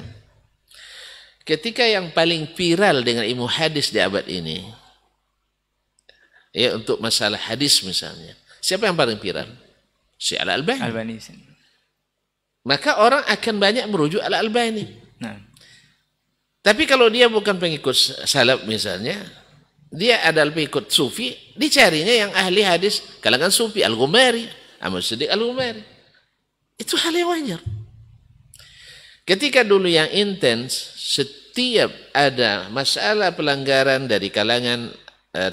Ketika yang paling viral dengan ilmu hadis di abad ini, ya untuk masalah hadis misalnya, siapa yang paling viral? Si Al-Albani. Maka orang akan banyak merujuk Al-Albani. Tapi kalau dia bukan pengikut salaf misalnya, dia adalah pengikut sufi, dicarinya yang ahli hadis kalangan sufi, Al-Ghumari, Ahmad Siddiq Al-Ghumari. Itu hal yang wajar. Ketika dulu yang intens, setiap ada masalah pelanggaran dari kalangan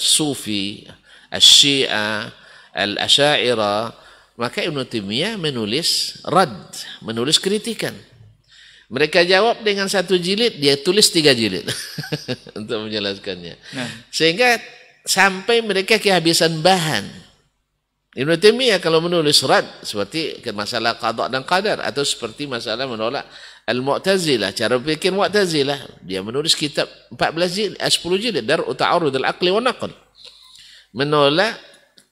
sufi, Syiah, Al-Asy'ariyah, maka Ibnu Taimiyah menulis kritikan. Mereka jawab dengan 1 jilid, dia tulis 3 jilid untuk menjelaskannya. Sehingga sampai mereka kehabisan bahan. Ibnu Taimiyah kalau menulis rad seperti masalah qada dan qadar atau seperti masalah menolak Al-Mu'tazilah, cara berpikir Mu'tazilah, dia menulis kitab 10 jilid Dar'u Ta'arud al-Aqli wa Naql. Menolak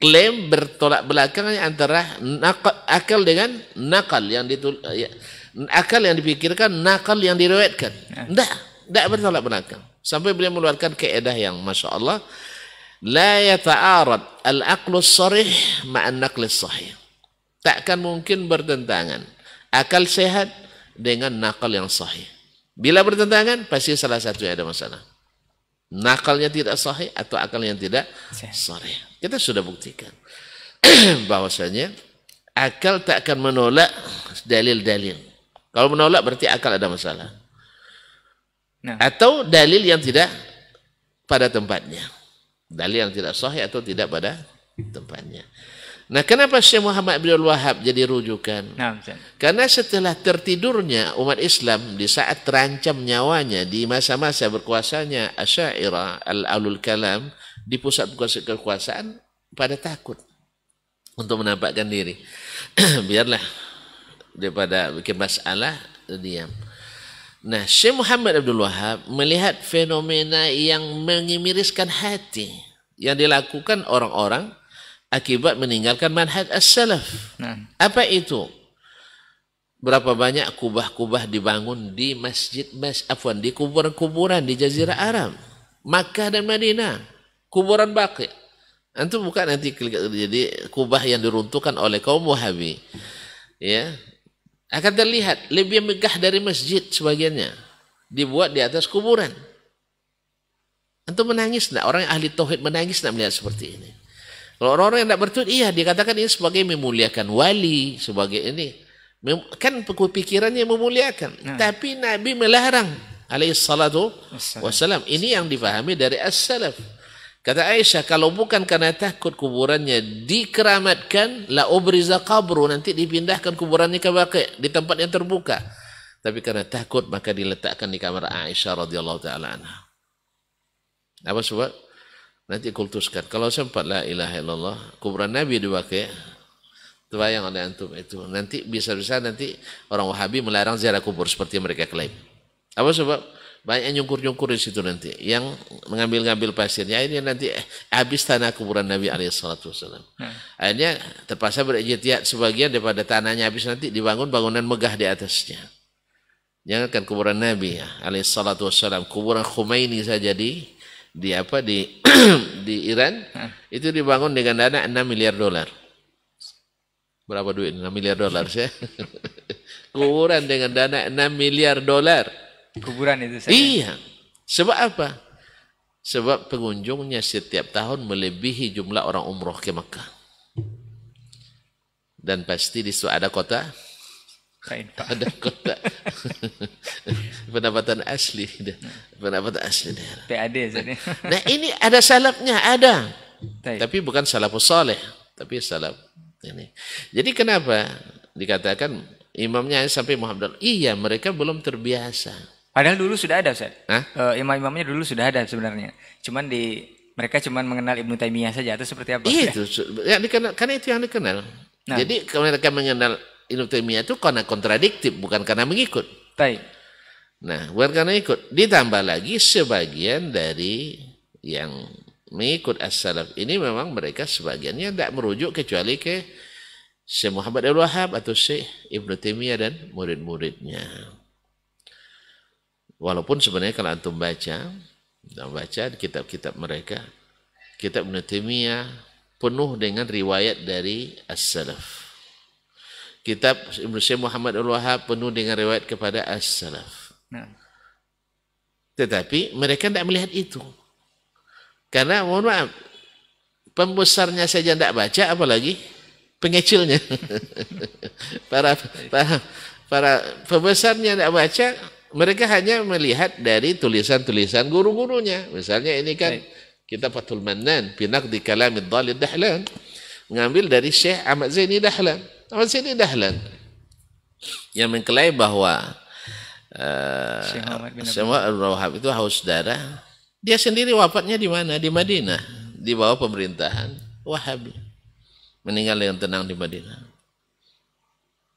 klaim bertolak belakang antara akal dengan nakal yang akal yang dipikirkan, nakal yang diriwayatkan. Tidak bertolak belakang. Sampai beliau mengeluarkan kaedah yang Masya Allah, la yata'arad al-aqlu sarih ma'an naqli sahih. Takkan mungkin bertentangan akal sehat dengan nakal yang sahih. Bila bertentangan, pasti salah satu ada masalah. nakalnya tidak sahih atau akal yang tidak sahih. Kita sudah buktikan bahwasanya akal tak akan menolak dalil-dalil. Kalau menolak berarti akal ada masalah. Atau dalil yang tidak pada tempatnya. Dalil yang tidak sahih atau tidak pada tempatnya. Nah, kenapa Syekh Muhammad bin Wahab jadi rujukan? Karena setelah tertidurnya umat Islam di saat terancam nyawanya di masa-masa berkuasanya Asy'ariyah al-Ahlul Kalam di pusat kekuasaan, pada takut untuk menampakkan diri. Biarlah daripada bikin masalah, diam. Nah, Syekh Muhammad Abdul Wahab melihat fenomena yang mengemiriskan hati yang dilakukan orang-orang akibat meninggalkan manhaj as-salaf. Apa itu? Berapa banyak kubah-kubah dibangun di di kuburan-kuburan di Jazirah Arab, Makkah dan Madinah, kuburan Baqi. Antum bukan nanti jadi kubah yang diruntuhkan oleh kaum Wahabi. Ya. Akan terlihat lebih megah dari masjid sebagiannya. Dibuat di atas kuburan. Antum menangis enggak? Orang yang ahli tauhid menangis enggak melihat seperti ini? Kalau orang-orang yang tidak bertauhid, iya dikatakan ini sebagai memuliakan wali, sebagai ini kan pikirannya memuliakan. Tapi Nabi melarang alaihi salatu wassalam. Ini yang difahami dari as-salaf. Kata Aisyah, kalau bukan karena takut kuburannya dikeramatkan, la ubriza qabru, nanti dipindahkan kuburannya ke Baqi, di tempat yang terbuka. Tapi karena takut maka diletakkan di kamar Aisyah radhiyallahu taala anha. Apa sebab? Nanti kultuskan. Kalau sempat la ilaha illallah, kuburan Nabi di Baqi, terbayang oleh antum itu. Nanti bisa-bisa nanti orang Wahabi melarang ziarah kubur seperti yang mereka klaim. Apa sebab? Banyak yang nyungkur-nyungkur di situ nanti, yang mengambil-ngambil pasir. Ya ini nanti habis tanah kuburan Nabi alaihissalam. Akhirnya terpaksa berijtihad sebagian daripada tanahnya habis nanti dibangun bangunan megah di atasnya. Jangankan kuburan Nabi ya, alaihissalam, kuburan Khomeini saja di di Iran itu dibangun dengan dana 6 miliar dolar. Berapa duit? 6 miliar dolar saya. Kuburan dengan dana 6 miliar dolar. Kuburan itu saja. Iya. Sebab apa? Sebab pengunjungnya setiap tahun melebihi jumlah orang umroh ke Makkah. Dan pasti di situ ada kota. Ada kota. Pendapatan asli. Pendapatan asli daerah. PAD saja. Nah ini ada salafnya, ada. Tapi bukan salafus saleh, tapi salaf ini. Jadi kenapa dikatakan imamnya sampai Muhammad? Iya, mereka belum terbiasa. Padahal dulu sudah ada, Ustaz. Imam-imamnya dulu sudah ada sebenarnya. Cuman mereka cuman mengenal Ibnu Taimiyah saja atau seperti apa? Iya itu, ya, karena itu yang dikenal. Nah. Jadi kalau mereka mengenal Ibnu Taimiyah itu karena kontradiktif, bukan karena mengikut. Nah, bukan karena ikut. Ditambah lagi sebagian dari yang mengikut as-salaf ini memang mereka sebagiannya tidak merujuk kecuali ke Syekh Muhammad Abdul Wahab atau Syekh Ibnu Taimiyah dan murid-muridnya. Walaupun sebenarnya kalau antum baca kitab-kitab mereka, kitab Ibnu Taimiyah penuh dengan riwayat dari as-salaf. Kitab Syekh Muhammad Abdul Wahab penuh dengan riwayat kepada as-salaf. Tetapi mereka tidak melihat itu. Karena mohon maaf, pembesarnya saja tidak baca, apalagi pengecilnya. para pembesarnya tidak baca, mereka hanya melihat dari tulisan-tulisan guru-gurunya. Misalnya ini kan kitab Fathul Mannan, Pinak di Kalamid Dhalid Dahlan, mengambil dari Syekh Ahmad Zaini Dahlan. Ahmad Zaini Dahlan yang mengklaim bahwa Syekh Muhammad bin Wahab itu haus darah. Dia sendiri wafatnya di mana? Di Madinah, di bawah pemerintahan Wahabi. Meninggal dengan tenang di Madinah.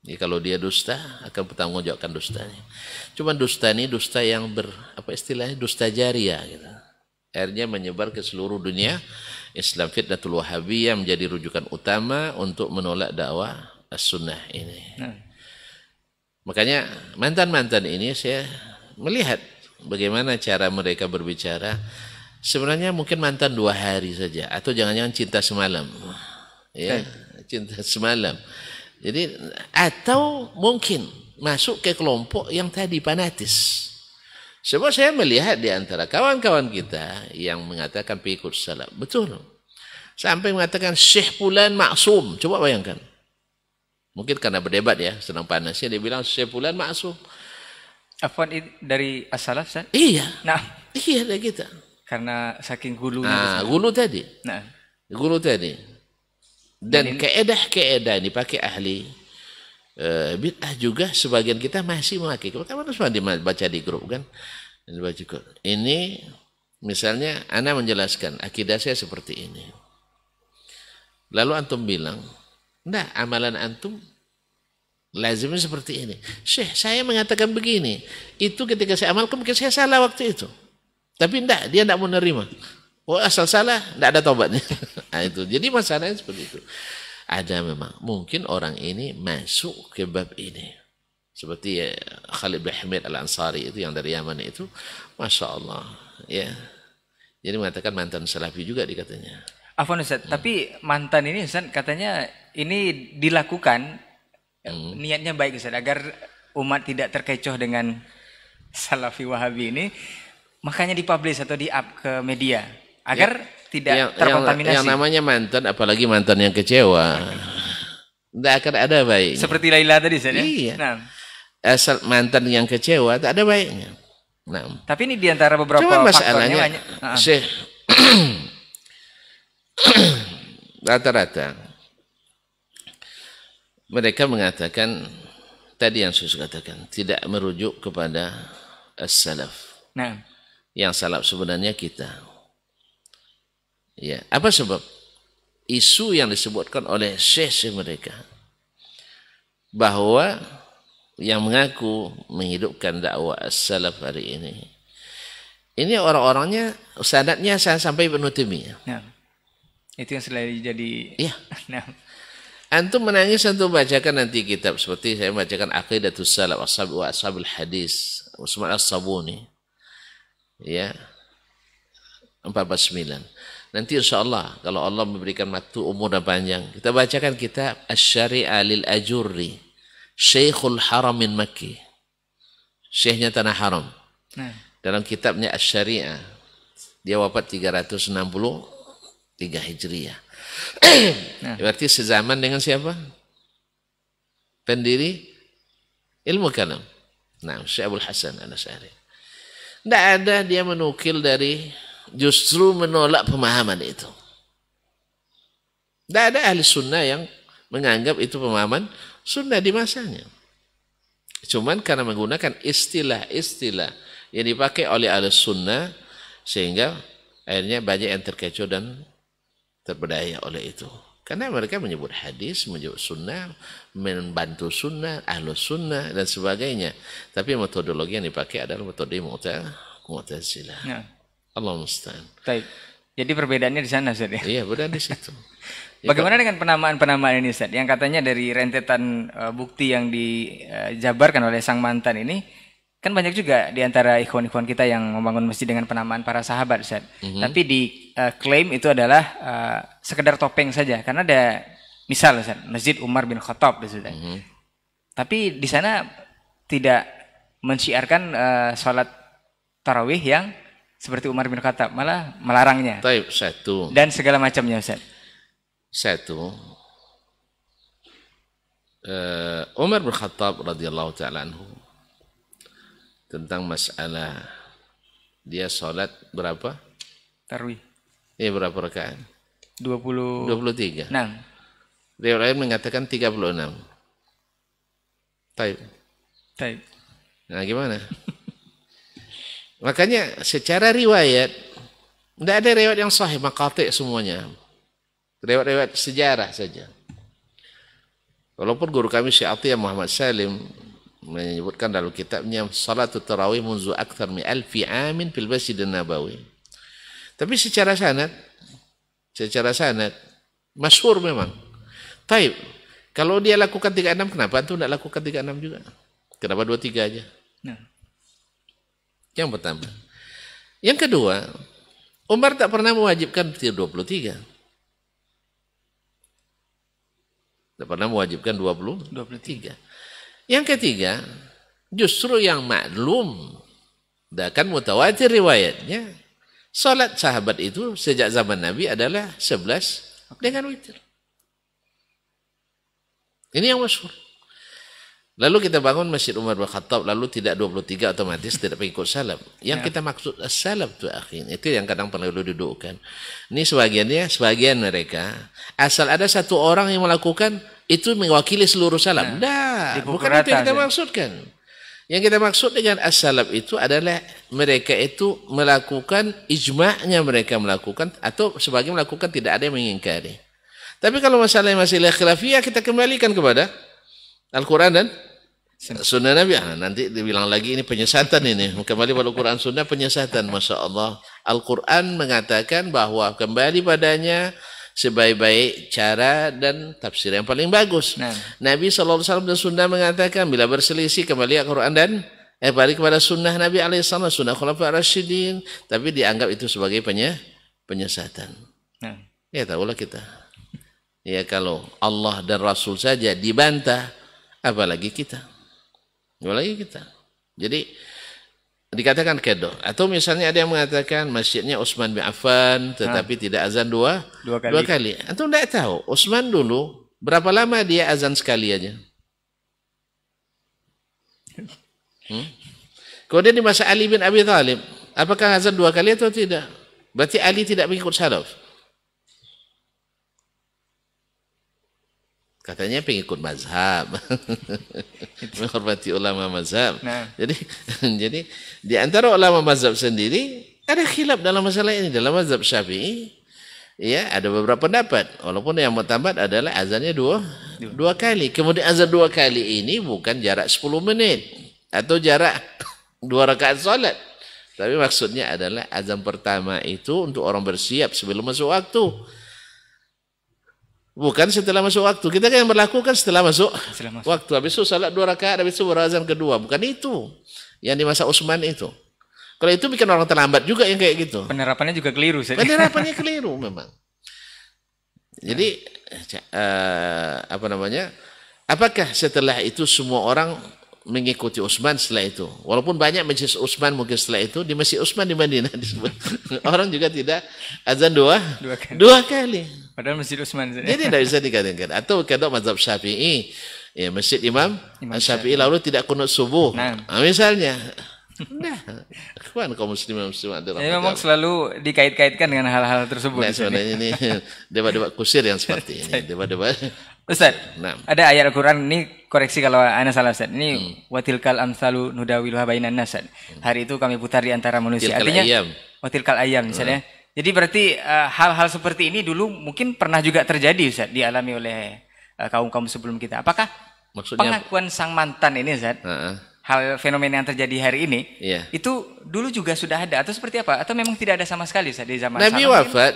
Jadi kalau dia dusta, akan bertanggungjawabkan dustanya. Cuma dusta ini dusta yang istilahnya dusta jariah gitu. Akhirnya menyebar ke seluruh dunia Islam. Fitnatul Wahabiyah menjadi rujukan utama untuk menolak dakwah as-sunnah ini. Makanya mantan-mantan ini saya melihat bagaimana cara mereka berbicara. Sebenarnya mungkin mantan 2 hari saja, atau jangan-jangan cinta semalam. Ya, cinta semalam. Jadi atau mungkin masuk ke kelompok yang tadi fanatis. Sebab saya melihat di antara kawan-kawan kita yang mengatakan pengikut salaf, betul. Sampai mengatakan Syekh Fulan maksum. Coba bayangkan. Mungkin karena berdebat ya, senang panasnya dia bilang Syekh Fulan maksum. Afwan dari as-salaf, Ustaz? Iya. Nah, iya dari kita. karena saking gulunya. Gulu tadi. Nah, Gulu tadi. Dan keedah ini pakai ahli bid'ah juga sebagian kita masih memakai. Kalau kamu harus baca di grup kan. Ini misalnya ana menjelaskan akidah saya seperti ini. Lalu antum bilang, "Enggak, amalan antum lazimnya seperti ini." Syekh, saya mengatakan begini. Itu ketika saya amalkan mungkin saya salah waktu itu. Tapi enggak, dia enggak mau nerima. Oh, asal salah, enggak ada tobatnya. Nah, itu. Jadi masalahnya seperti itu. Ada memang mungkin orang ini masuk ke bab ini seperti Khalid bin Hamid Al-Ansari itu yang dari Yaman itu, masya Allah ya, jadi mengatakan mantan salafi juga dikatanya. Afwan Ustaz, tapi mantan ini Ustaz katanya ini dilakukan niatnya baik Ustaz agar umat tidak terkecoh dengan salafi wahabi ini, makanya dipublish atau di-up ke media agar tidak terkontaminasi. Yang namanya mantan, apalagi mantan yang kecewa, tidak akan ada baiknya. Seperti Laila tadi, Ustaz, ya? Iya. Nah. Asal mantan yang kecewa, tak ada baiknya. Nah. Tapi ini diantara beberapa cuma faktornya masalahnya, rata-rata mereka mengatakan tadi yang saya katakan tidak merujuk kepada as-salaf. Nah. Yang salaf sebenarnya kita. Ya, apa sebab? Isu yang disebutkan oleh syekh mereka bahwa yang mengaku menghidupkan dakwah as-salaf hari ini orang-orangnya sanadnya sampai Ibnu Taimiyah. Nah, itu yang selalu jadi. Iya. Nah. Antum menangis, antum bacakan nanti kitab seperti saya bacakan Aqidatus Salaf wa Ashabul Hadis Usman As-Sabuni. Ya. 49. Nanti insyaallah kalau Allah memberikan waktu umur dan panjang, kita bacakan kitab Asy-Syari'ah lil Ajurri, Syekhul Haramin Makki. Syekhnya Tanah Haram. Nah. Dalam kitabnya Asy-Syari'ah, dia wafat 363 Hijriah. Nah. Berarti sezaman dengan siapa? Pendiri ilmu kalam. Nah, Syekh Abdul Hasan Al-Asy'ari. Tidak ada dia menukil dari, justru menolak pemahaman itu. Tidak ada ahli sunnah yang menganggap itu pemahaman sunnah di masanya. Cuman karena menggunakan istilah-istilah yang dipakai oleh ahli sunnah, sehingga akhirnya banyak yang terkecoh dan terpedaya oleh itu. Karena mereka menyebut hadis, menyebut sunnah, membantu sunnah, ahlu sunnah, dan sebagainya. Tapi metodologi yang dipakai adalah metode Mu'tazilah. Ya. Allah musta'an. Baik. Jadi perbedaannya di sana, Ustaz, ya? Iya, benar di situ. Bagaimana dengan penamaan-penamaan ini, Ustaz? Yang katanya dari rentetan bukti yang dijabarkan oleh sang mantan ini, kan banyak juga di antara ikhwan-ikhwan kita yang membangun masjid dengan penamaan para sahabat, Ustaz. Tapi diklaim itu adalah sekedar topeng saja. Karena ada, misal, Ustaz, Masjid Umar bin Khattab, Ustaz. Tapi di sana tidak mensyiarkan sholat tarawih yang seperti Umar bin Khattab, malah melarangnya. Taib, satu. Dan segala macamnya, Ustaz. Satu, Umar bin Khattab radhiyallahu ta'ala anhu, tentang masalah dia sholat berapa? Tarawih. Berapa rakaat? 23. Nah. Riwayat lain mengatakan 36. Taib. Nah, gimana? Makanya secara riwayat tidak ada riwayat yang sahih, maqati' semuanya. Riwayat-riwayat sejarah saja. Walaupun guru kami Syekh Atiyah Muhammad Salim menyebutkan dalam kitabnya Salatut Tarawih munzu akthar min alfi amin fil Masjid Nabawi. Tapi secara sanad masyhur memang. Taib. Kalau dia lakukan 36, kenapa antum tidak lakukan 36 juga? Kenapa 23 aja? Nah. Yang pertama. Yang kedua, Umar tak pernah mewajibkan 23. Tak pernah mewajibkan 23. Yang ketiga, justru yang maklum Dan mutawatir riwayatnya, salat sahabat itu sejak zaman Nabi adalah 11 dengan witir. Ini yang masyhur. Lalu kita bangun Masjid Umar bin Khattab, lalu tidak 23 otomatis tidak pengikut salaf. Yang kita maksud salaf itu akhirnya, itu yang kadang perlu didudukkan. Ini sebagian mereka, asal ada satu orang yang melakukan, itu mewakili seluruh salaf. Bukan itu yang kita maksudkan. Yang kita maksud dengan as-salaf itu adalah mereka itu melakukan, ijma'nya mereka melakukan, atau sebagian melakukan, tidak ada yang mengingkari. Tapi kalau masalahnya masih khilafiyah, kita kembalikan kepada Al-Quran dan Sunnah Nabi. Nanti dibilang lagi ini penyesatan ini. Kembali pada Al-Quran Sunnah, penyesatan. Masya Allah. Al-Quran mengatakan bahwa kembali padanya sebaik-baik cara dan tafsir yang paling bagus. Nabi SAW dan Sunnah mengatakan bila berselisih kembali Al-Quran dan balik kepada Sunnah Nabi SAW, Sunnah Khulafaur Rasyidin. Tapi dianggap itu sebagai penyesatan. Ya tahulah kita. Ya kalau Allah dan Rasul saja dibantah, apalagi kita. Jadi dikatakan kedo. Atau misalnya ada yang mengatakan masjidnya Utsman bin Affan tetapi tidak azan dua kali. Atau tidak tahu Utsman dulu berapa lama dia azan sekali aja. Kemudian di masa Ali bin Abi Thalib, apakah azan 2 kali atau tidak? Berarti Ali tidak mengikut salaf. Katanya pengikut mazhab, menghormati ulama mazhab. Jadi di antara ulama mazhab sendiri ada khilaf dalam masalah ini. Dalam mazhab Syafi'i, ya ada beberapa pendapat. Walaupun yang mutamat adalah azannya dua kali. Kemudian azan 2 kali ini bukan jarak 10 menit atau jarak 2 rakaat salat. Tapi maksudnya adalah azan pertama itu untuk orang bersiap sebelum masuk waktu. Bukan setelah masuk waktu. Kita kan yang berlakukan setelah masuk waktu. Habis itu salat 2 rakaat, habis itu berazan kedua. Bukan itu yang di masa Utsman itu. Kalau itu bikin orang terlambat juga yang kayak gitu. Penerapannya juga keliru. Penerapannya keliru memang. Jadi apakah setelah itu semua orang mengikuti Utsman setelah itu? Walaupun banyak masjid Utsman mungkin setelah itu, di Masjid Utsman di Madinah disebut. Orang juga tidak azan dua kali. Padahal Masjid Utsman. Jadi tidak bisa dikatakan. Atau kedok mazhab Syafi'i, ya Masjid Imam Syafi'i lalu tidak kunut subuh. Misalnya. Kaum muslimin ada. Memang selalu dikait-kaitkan dengan hal-hal tersebut. Sebenarnya ini debat-debat kusir yang seperti ini. Debat-debat. Ustaz, ada ayat Al-Quran ini, koreksi kalau ana salah Ustaz. Ini watilkal amsalu nudawiluha bainan nas. Hari itu kami putar di antara manusia. Artinya watilkal ayam misalnya. Jadi berarti hal-hal seperti ini dulu mungkin pernah juga terjadi Ustaz, dialami oleh kaum-kaum sebelum kita. Apakah maksudnya pengakuan sang mantan ini Ustaz, hal fenomena yang terjadi hari ini, itu dulu juga sudah ada atau seperti apa? Atau memang tidak ada sama sekali Ustaz di zaman Nabi wafat,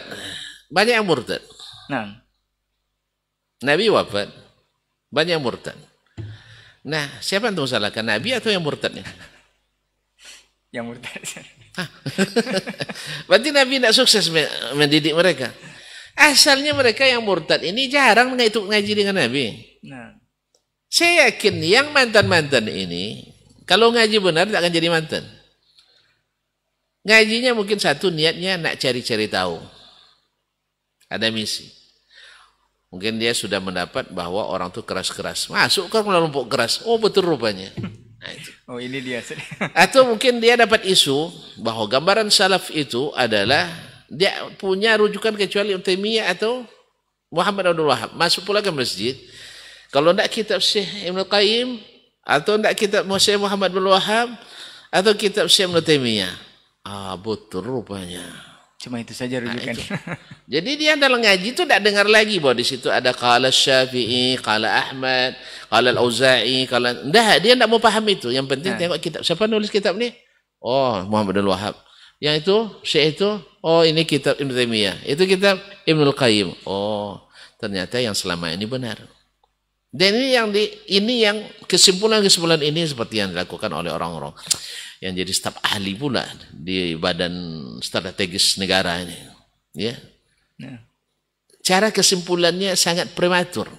banyak yang murtad. Nabi wafat, banyak yang murtad. Nah, siapa yang salahkan, Nabi atau yang murtadnya? Yang murtad. Berarti Nabi tidak sukses mendidik mereka. Asalnya mereka yang murtad ini jarang ngaji dengan Nabi. Saya yakin yang mantan-mantan ini, kalau ngaji benar tidak akan jadi mantan. Ngajinya mungkin satu niatnya nak cari-cari tahu. Ada misi. Mungkin dia sudah mendapat bahwa orang itu keras-keras. Masuk ke kelompok keras. Oh betul rupanya. Nah, itu. Oh ini dia. Atau mungkin dia dapat isu bahwa gambaran salaf itu adalah dia punya rujukan kecuali Ibnu Taimiyah atau Muhammad Abdul Wahab. Masuk pula ke masjid. Kalau tidak kitab Syekh Ibnu Qayyim atau tidak kitab Syekh Muhammad Abdul Wahab atau kitab Syekh Ibnu Taimiyah. Betul rupanya. Cuma itu saja rujukan. Jadi dia dalam ngaji itu tidak dengar lagi bahwa di situ ada qala Syafi'i, qala Ahmad, qala Al-Auza'i, dia tidak mau paham itu. Yang penting tengok kitab. Siapa nulis kitab ni? Oh, Muhammad Abdul Wahab. Yang itu, Syekh itu, oh ini kitab Ibnu Taimiyah. Itu kitab Ibnu Qayyim. Oh, ternyata yang selama ini benar. Dan ini yang kesimpulan-kesimpulan ini seperti yang dilakukan oleh orang-orang yang jadi staf ahli pula di badan strategis negara ini. Ya. Cara kesimpulannya sangat prematur.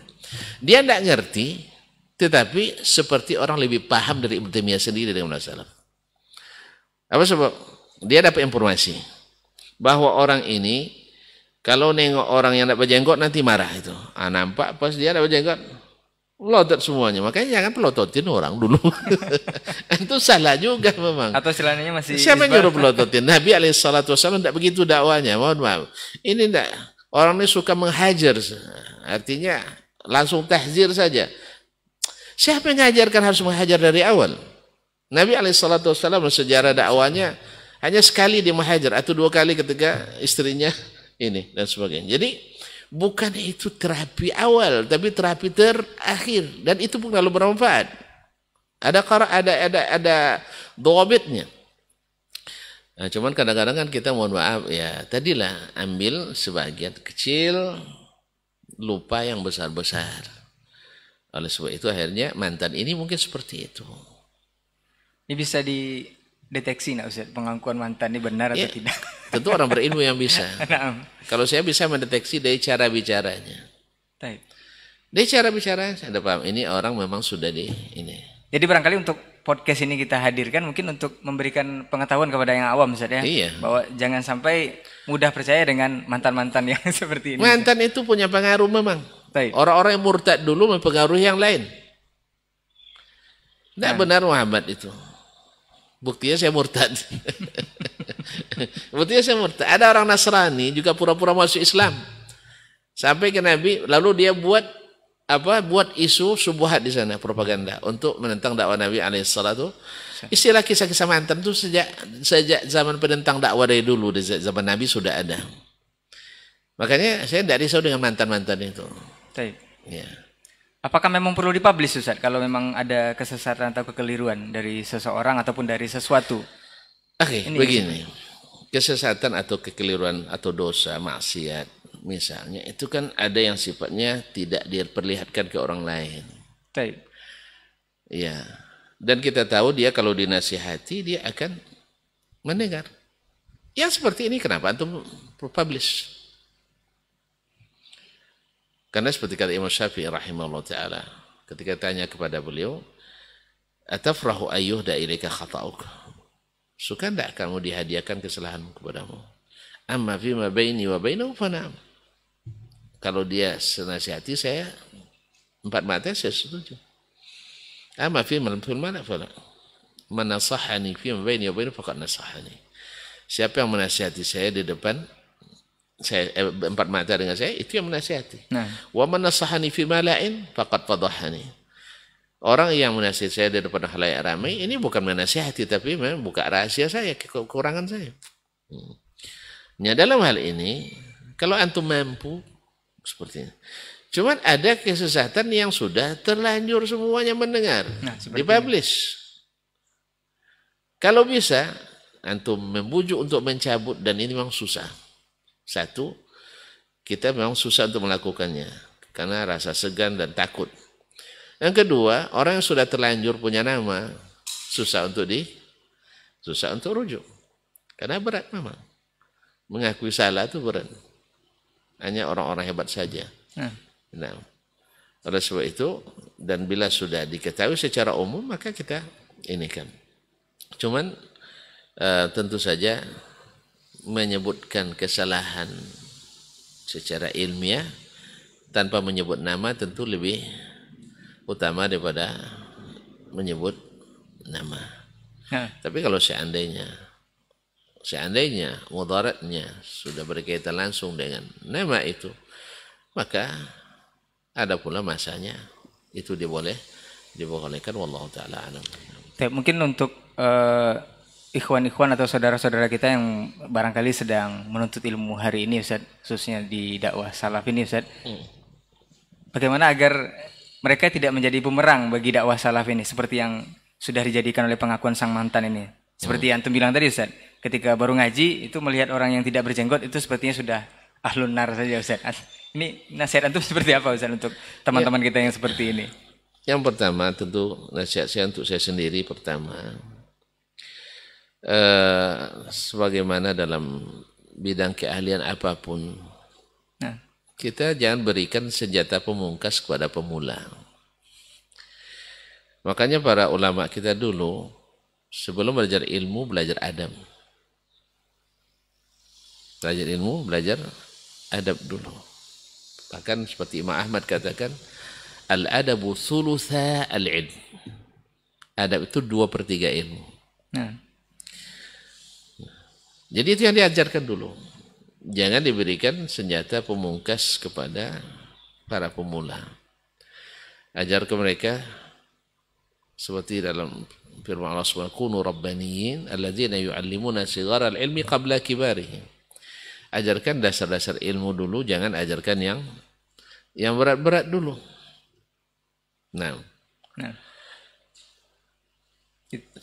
Dia tidak ngerti, tetapi seperti orang lebih paham dari Ibnu Taimiyah sendiri dengan masalah. Apa sebab? Dia dapat informasi bahwa orang ini kalau nengok orang yang tidak berjenggot nanti marah itu. Nampak pas dia tidak berjenggot, melotot semuanya. Makanya jangan pelototin orang dulu. Itu salah juga memang. Atau istilahnya masih siapa nyuruh pelototin? Nabi SAW tidak begitu dakwanya. Mohon maaf. Ini tidak. Orang ini suka menghajar. Artinya langsung tahzir saja. Siapa yang mengajarkan harus menghajar dari awal? Nabi SAW sejarah dakwanya hanya sekali dia menghajar atau 2 kali ketika istrinya ini dan sebagainya. Jadi bukan itu terapi awal, tapi terapi terakhir, dan itu pun lalu bermanfaat. Ada dhawabitnya. Nah, cuman kadang-kadang kan kita mohon maaf ya, tadilah ambil sebagian kecil, lupa yang besar-besar. Oleh sebab itu akhirnya mantan ini mungkin seperti itu. Ini bisa dideteksi nggak Ustaz, pengakuan mantan ini benar atau tidak? Tentu orang berilmu yang bisa. Nah. Kalau saya bisa mendeteksi dari cara bicaranya. Baik. Dari cara bicara, saya paham. Ini orang memang sudah di ini. Jadi barangkali untuk podcast ini kita hadirkan mungkin untuk memberikan pengetahuan kepada yang awam Ustaz ya. Iya. Bahwa jangan sampai mudah percaya dengan mantan-mantan yang seperti ini. Mantan itu punya pengaruh memang. Baik. Orang-orang yang murtad dulu mempengaruhi yang lain. Tidak benar Muhammad itu. Buktinya saya murtad. Buktinya saya murtad. Ada orang Nasrani juga pura-pura masuk Islam. Sampai ke Nabi, lalu dia buat isu subuhat di sana, propaganda untuk menentang dakwah Nabi alaihissalatu. Istilah kisah-kisah mantan itu sejak zaman penentang dakwah dari dulu, di zaman Nabi sudah ada. Makanya saya tidak risau dengan mantan-mantan itu. Baik. Ya. Apakah memang perlu dipublish Ustaz kalau memang ada kesesatan atau kekeliruan dari seseorang ataupun dari sesuatu? Oke, begini. Kesesatan atau kekeliruan atau dosa, maksiat misalnya, itu kan ada yang sifatnya tidak diperlihatkan ke orang lain. Baik. Ya. Dan kita tahu dia kalau dinasihati dia akan mendengar. Yang seperti ini kenapa antum publish? Karena seperti kata Imam Syafi'i rahimahullah ta'ala, ketika tanya kepada beliau, atafrahu ayyuhda ilaika khata'uk, suka tidak kamu dihadiahkan kesalahanmu kepadamu? Amma fima baini wa bainahu fana'am. Kalau dia senasihati saya, 4 mata saya setuju. Amma fima mana fala. Man nasahani fima baini wa bainahu faqad nasahani. Siapa yang menasihati saya di depan saya 4 mata dengan saya, itu yang menasihati. Wa man nasahani fi mala'in faqad fadhahani. Orang yang menasihati saya di depan khalayak ramai ini bukan menasihati tapi membuka rahasia saya, kekurangan saya. Nah, dalam hal ini kalau antum mampu seperti ini. Cuman ada kesesatan yang sudah terlanjur semuanya mendengar, dipublish. Kalau bisa antum membujuk untuk mencabut, dan ini memang susah. Satu, kita memang susah untuk melakukannya karena rasa segan dan takut. Yang kedua, orang yang sudah terlanjur punya nama susah untuk rujuk. Karena berat memang. Mengakui salah itu berat. Hanya orang-orang hebat saja. Nah, oleh sebab itu, dan bila sudah diketahui secara umum maka kita ini kan. Cuman tentu saja menyebutkan kesalahan secara ilmiah tanpa menyebut nama tentu lebih utama daripada menyebut nama. Tapi kalau seandainya mudaratnya sudah berkaitan langsung dengan nama itu, maka ada pula masanya itu dibolehkan, wallahu taala alam. Mungkin untuk ikhwan-ikhwan atau saudara-saudara kita yang barangkali sedang menuntut ilmu hari ini Ustaz, khususnya di dakwah salaf ini Ustaz. Bagaimana agar mereka tidak menjadi bumerang bagi dakwah salaf ini seperti yang sudah dijadikan oleh pengakuan sang mantan ini. Seperti yang antum bilang tadi Ustaz, ketika baru ngaji itu melihat orang yang tidak berjenggot itu sepertinya sudah ahlun nar saja Ustaz. Ini nasihat antum seperti apa Ustaz untuk teman-teman kita yang seperti ini? Yang pertama tentu nasihat saya untuk saya sendiri pertama, sebagaimana dalam bidang keahlian apapun, kita jangan berikan senjata pemungkas kepada pemula. Makanya para ulama kita dulu Sebelum belajar ilmu, belajar adab. Belajar ilmu, belajar adab dulu. Bahkan seperti Imam Ahmad katakan, al-adabu thulutha al-ilm. Adab itu 2/3 ilmu. Nah. Jadi itu yang diajarkan dulu. Jangan diberikan senjata pemungkas kepada para pemula. Ajar ke mereka seperti dalam firman Allah Subhanahu kunu rabbaniyin alladzina yu'allimuna sigharal ilmi qabla kibarihi. Ajarkan dasar-dasar ilmu dulu, jangan ajarkan yang berat-berat dulu. Nah.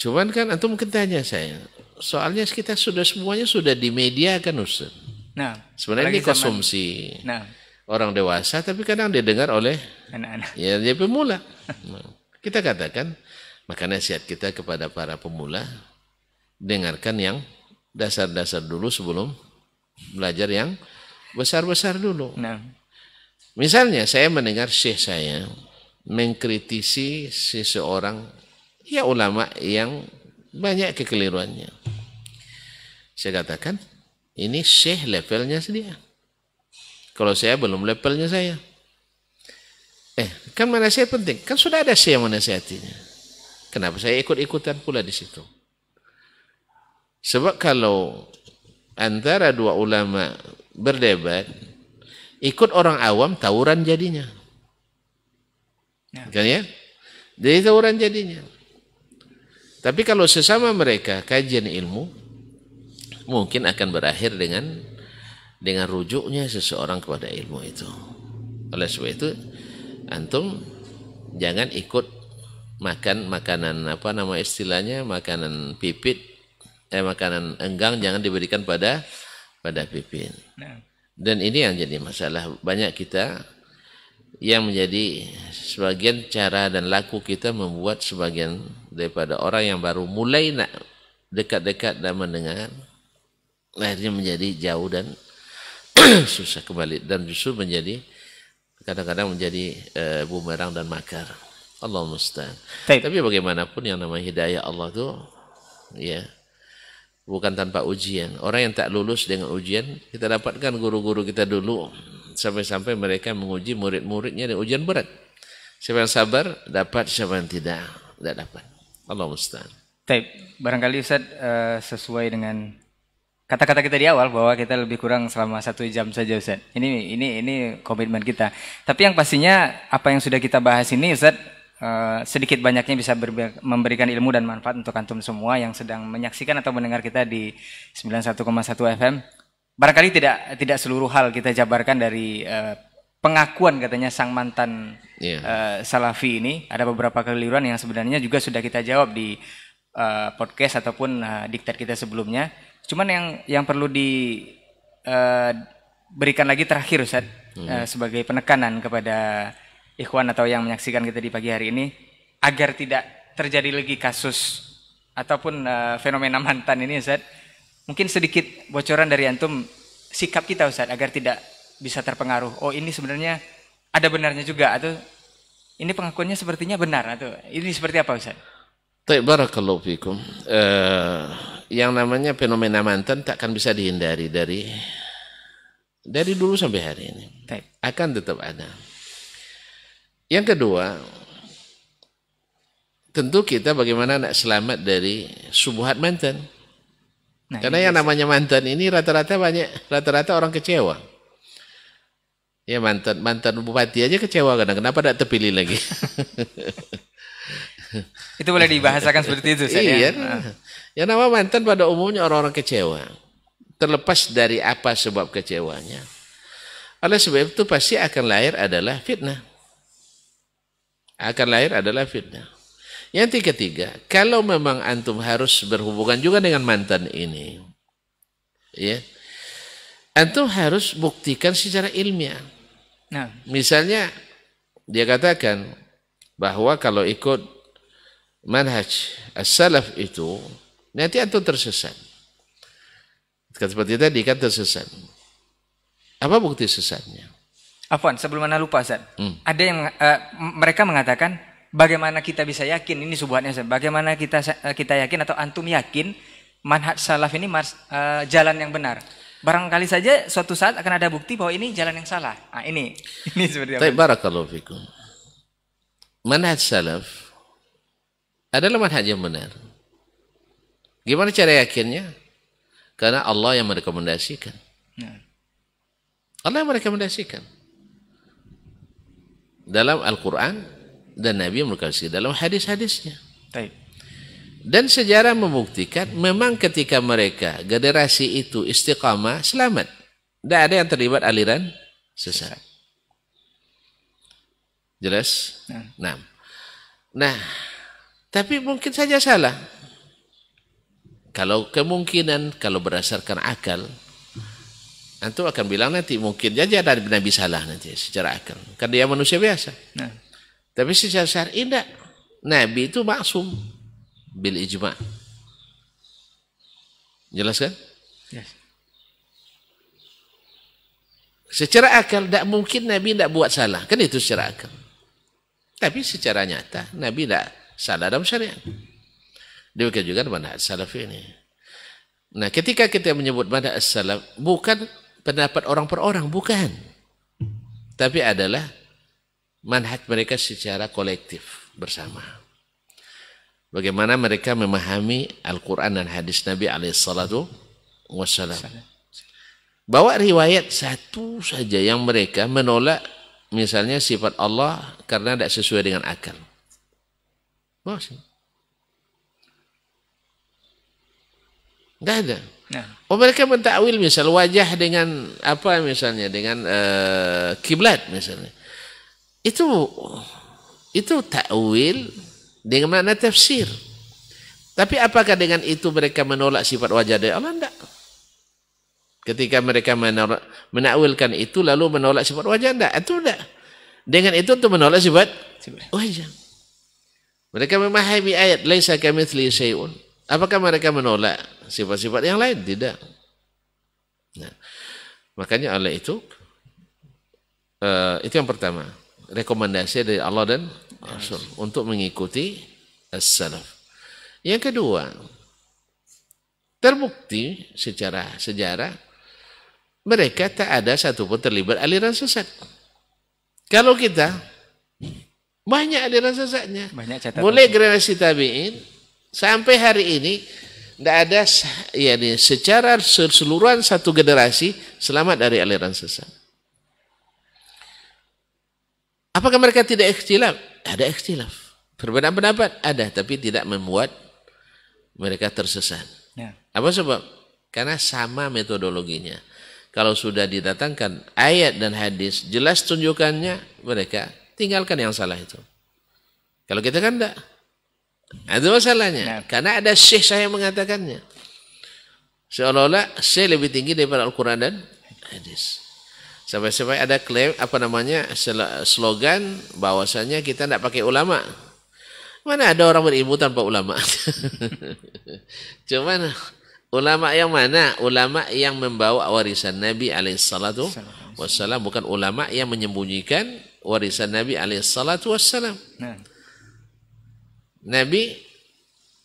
Cuman kan antum mungkin tanya saya, soalnya kita semuanya sudah di media kan Ustaz. Nah, sebenarnya ini konsumsi orang dewasa, tapi kadang didengar oleh anak-anak. Ya, dia pemula. Nah, kita katakan, maka nasihat kita kepada para pemula, dengarkan yang dasar-dasar dulu sebelum belajar yang besar-besar dulu. Nah. Misalnya saya mendengar syekh saya mengkritisi seseorang, ya ulama yang banyak kekeliruannya. Saya katakan, ini syekh levelnya dia. Kalau saya belum levelnya saya. Kan nasihat penting. Kan sudah ada syekh yang menasihatinya. Kenapa saya ikut-ikutan pula di situ? Sebab kalau antara dua ulama berdebat, ikut orang awam tawuran jadinya. Kan ya? Jadi tawuran jadinya. Tapi kalau sesama mereka kajian ilmu, mungkin akan berakhir dengan rujuknya seseorang kepada ilmu itu. Oleh sebab itu, antum jangan ikut makan makanan makanan pipit, makanan enggang jangan diberikan pada pipit. Dan ini yang jadi masalah banyak kita, yang menjadi sebagian cara dan laku kita membuat sebagian daripada orang yang baru mulai nak dekat-dekat dan mendengar, akhirnya menjadi jauh dan susah kembali, dan justru menjadi kadang-kadang menjadi bumerang dan makar. Allah musta'an. Tapi bagaimanapun yang namanya hidayah Allah itu ya bukan tanpa ujian. Orang yang tak lulus dengan ujian, kita dapatkan guru-guru kita dulu, sampai-sampai mereka menguji murid-muridnya dengan ujian berat. Siapa yang sabar dapat, siapa yang tidak dapat. Allah musta'an. Barangkali Ustaz sesuai dengan kata-kata kita di awal bahwa kita lebih kurang selama 1 jam saja Ustaz. Ini komitmen kita. Tapi yang pastinya apa yang sudah kita bahas ini Ustaz, sedikit banyaknya bisa memberikan ilmu dan manfaat untuk antum semua yang sedang menyaksikan atau mendengar kita di 91,1 FM. Barangkali tidak seluruh hal kita jabarkan dari pengakuan katanya sang mantan Salafi ini. Ada beberapa keliruan yang sebenarnya juga sudah kita jawab di podcast ataupun diktat kita sebelumnya. Cuman yang perlu diberikan lagi terakhir Ustaz, sebagai penekanan kepada ikhwan atau yang menyaksikan kita di pagi hari ini, agar tidak terjadi lagi kasus ataupun fenomena mantan ini Ustaz, mungkin sedikit bocoran dari antum sikap kita Ustaz, agar tidak bisa terpengaruh. Oh ini sebenarnya ada benarnya juga, atau ini pengakuannya sepertinya benar, atau ini seperti apa Ustaz? Barakallahu fikum. Yang namanya fenomena mantan takkan bisa dihindari dari dulu sampai hari ini. Akan tetap ada. Yang kedua, tentu kita bagaimana nak selamat dari subuhat mantan. Karena yang namanya mantan ini rata-rata orang kecewa. Ya mantan bupati aja kecewa kadang, kenapa tidak terpilih lagi? Itu boleh dibahasakan seperti itu Ustaz. Iya. Yang nama mantan pada umumnya orang-orang kecewa. Terlepas dari apa sebab kecewanya. Oleh sebab itu pasti akan lahir adalah fitnah. Yang ketiga, kalau memang antum harus berhubungan juga dengan mantan ini, ya, antum harus buktikan secara ilmiah. Misalnya dia katakan bahwa kalau ikut manhaj as-salaf itu nanti antum tersesat. Seperti tadi kan tersesat. Apa bukti sesatnya? Afwan, sebelum Anda lupa Ustaz. Ada yang mereka mengatakan bagaimana kita bisa yakin ini subhatnya? Bagaimana kita yakin atau antum yakin manhaj salaf ini jalan yang benar? Barangkali saja suatu saat akan ada bukti bahwa ini jalan yang salah. Nah, ini seperti apa? Barakallahu fikum. Manhaj salaf adalah manhaj yang benar. Gimana cara yakinnya? Karena Allah yang merekomendasikan. Allah yang merekomendasikan. Dalam Al-Quran dan Nabi yang merekomendasikan dalam hadis-hadisnya. Dan sejarah membuktikan memang ketika mereka generasi itu istiqamah selamat. Tidak ada yang terlibat aliran sesat. Jelas? Nah, tapi mungkin saja salah. Kalau kemungkinan, kalau berdasarkan akal, antum akan bilang nanti mungkin saja ada Nabi salah nanti secara akal. Karena dia manusia biasa. Tapi secara syar'i tidak. Nabi itu maksum bil ijma'. Jelas kan? Yes. Secara akal tidak mungkin Nabi tidak buat salah. Kan itu secara akal. Tapi secara nyata Nabi tidak salah dalam syariat. Demikian juga manhaj salaf ini. Nah, ketika kita menyebut manhaj salaf, bukan pendapat orang per orang, bukan. Tapi adalah manhaj mereka secara kolektif bersama. Bagaimana mereka memahami Al-Quran dan hadis Nabi alaihissalatu wassalam. Bawa riwayat satu saja yang mereka menolak, misalnya sifat Allah karena tidak sesuai dengan akal. Tidak ada. Oh, mereka mentakwil misal wajah dengan apa misalnya, dengan kiblat misalnya. Itu takwil dengan makna tafsir. Tapi apakah dengan itu mereka menolak sifat wajah dari Allah? Tidak. Ketika mereka menakwilkan itu lalu menolak sifat wajah, tidak. Itu tidak. Dengan itu untuk menolak sifat wajah. Mereka memahami ayat laisa kamitslihi syai'un. Apakah mereka menolak sifat-sifat yang lain? Tidak. Nah, makanya oleh itu yang pertama, rekomendasi dari Allah dan Rasul untuk mengikuti as-salaf. Yang kedua, terbukti secara sejarah mereka tak ada satupun terlibat aliran sesat. Kalau kita banyak aliran sesatnya, mulai generasi tabi'in sampai hari ini tidak ada secara keseluruhan satu generasi selamat dari aliran sesat. Apakah mereka tidak ikhtilaf? Ada ikhtilaf. Perbedaan pendapat ada, tapi tidak membuat mereka tersesat. Apa sebab? Karena sama metodologinya. Kalau sudah didatangkan ayat dan hadis, jelas tunjukkannya, mereka tinggalkan yang salah itu. Kalau kita kan tidak. Itu masalahnya. Karena ada syekh saya mengatakannya. Seolah-olah syekh lebih tinggi daripada Al-Quran dan hadis. Sampai-sampai ada klaim slogan bahwasanya kita tidak pakai ulama. Mana ada orang berilmu tanpa ulama? Cuman ulama yang mana? Ulama yang membawa warisan Nabi alaihissalatu wassalam, bukan ulama yang menyembunyikan warisan Nabi alaihissalatu wassalam. Nabi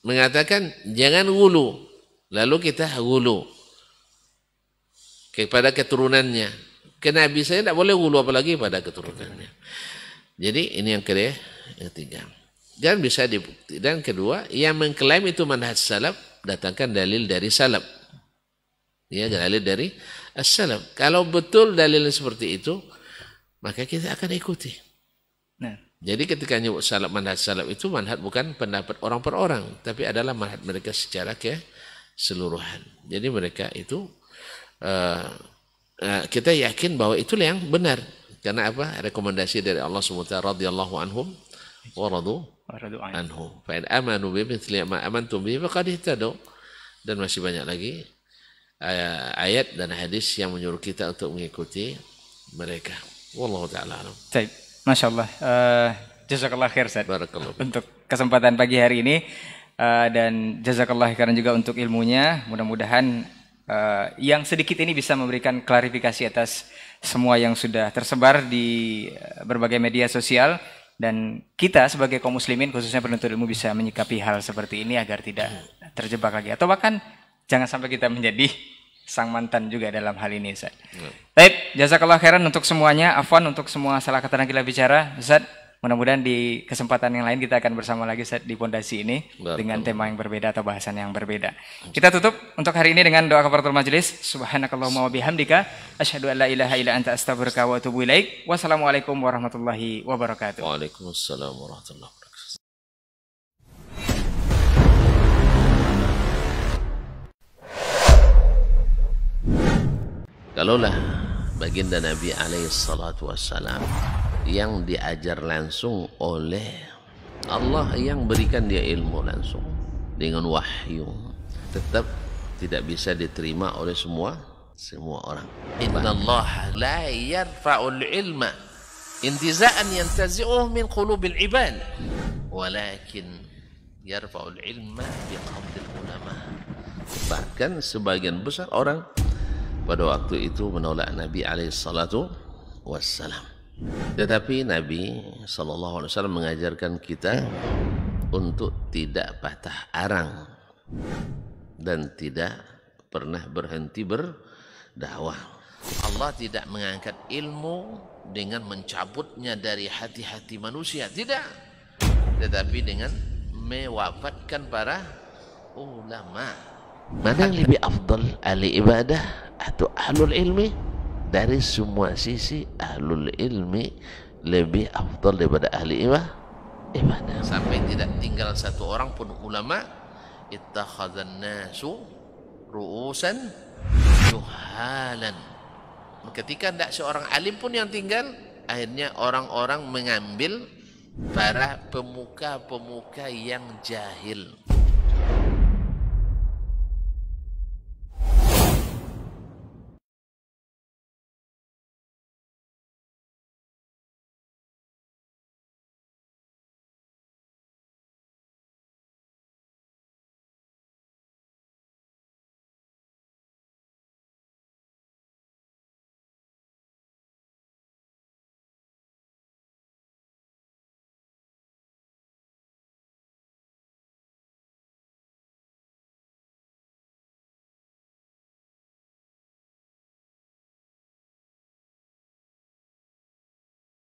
mengatakan jangan gulu, lalu kita gulu kepada keturunannya. Ke Nabi saya tidak boleh gulu apalagi pada keturunannya. Jadi ini yang ketiga. Dan bisa dibukti. Dan kedua, yang mengklaim itu manhaj salaf, datangkan dalil dari salaf. Ya, dalil dari as-salaf. Kalau betul dalil seperti itu, maka kita akan ikuti. Jadi ketika nyebut salaf, manhaj salaf itu manhaj bukan pendapat orang per orang, tapi adalah manhaj mereka secara keseluruhan. Jadi mereka itu kita yakin bahwa itulah yang benar. Karena apa? Rekomendasi dari Allah SWT radhiyallahu anhum wa radu anhu. Fa in amanu bi mithli ma amantum bihi faqad ihtadaw. Dan masih banyak lagi ayat dan hadis yang menyuruh kita untuk mengikuti mereka. Wallahu taala alam. Baik, masyaallah. Jazakallah khair Ustaz. Barakallahu. Untuk kesempatan pagi hari ini dan jazakallah khairan juga untuk ilmunya. Mudah-mudahan yang sedikit ini bisa memberikan klarifikasi atas semua yang sudah tersebar di berbagai media sosial Dan kita sebagai kaum muslimin khususnya penuntut ilmu bisa menyikapi hal seperti ini agar tidak terjebak lagi. Atau bahkan jangan sampai kita menjadi sang mantan juga dalam hal ini, Ustaz. Baik, jazakallah khairan untuk semuanya. Afwan untuk semua salah kata dan gila bicara, Ustaz. Mudah-mudahan di kesempatan yang lain kita akan bersama lagi, Ustaz, di pondasi ini dengan tema yang berbeda atau bahasan yang berbeda. Kita tutup untuk hari ini dengan doa kafaratul majelis. Subhanakallahumma wa bihamdika asyhadu an la ilaha illa anta astaghfiruka wa atubu ilaik. Wassalamualaikum warahmatullahi wabarakatuh. Waalaikumsalam warahmatullahi wabarakatuh. Kalaulah baginda Nabi alaihi salatu wassalam yang diajar langsung oleh Allah, yang berikan dia ilmu langsung dengan wahyu, tetap tidak bisa diterima oleh semua orang. Innallaha la yarfa'ul ilma intiza'an yantazi'uhu min qulubil ibad walakin yarfa'ul ilma biqabdil ulama. Bahkan sebagian besar orang pada waktu itu menolak Nabi alaihi salatu wassalam. Tetapi Nabi SAW mengajarkan kita untuk tidak patah arang dan tidak pernah berhenti berdakwah. Allah tidak mengangkat ilmu dengan mencabutnya dari hati-hati manusia, tidak. Tetapi dengan mewafatkan para ulama. Mana yang lebih afdal, ahli ibadah atau ahlul ilmi? Dari semua sisi ahlul ilmi lebih afdal daripada ahli ibadah. Sampai tidak tinggal satu orang pun ulama. Ittakhadhan nasu ru'usan juhalan. Ketika tidak seorang alim pun yang tinggal, akhirnya orang-orang mengambil para pemuka-pemuka yang jahil.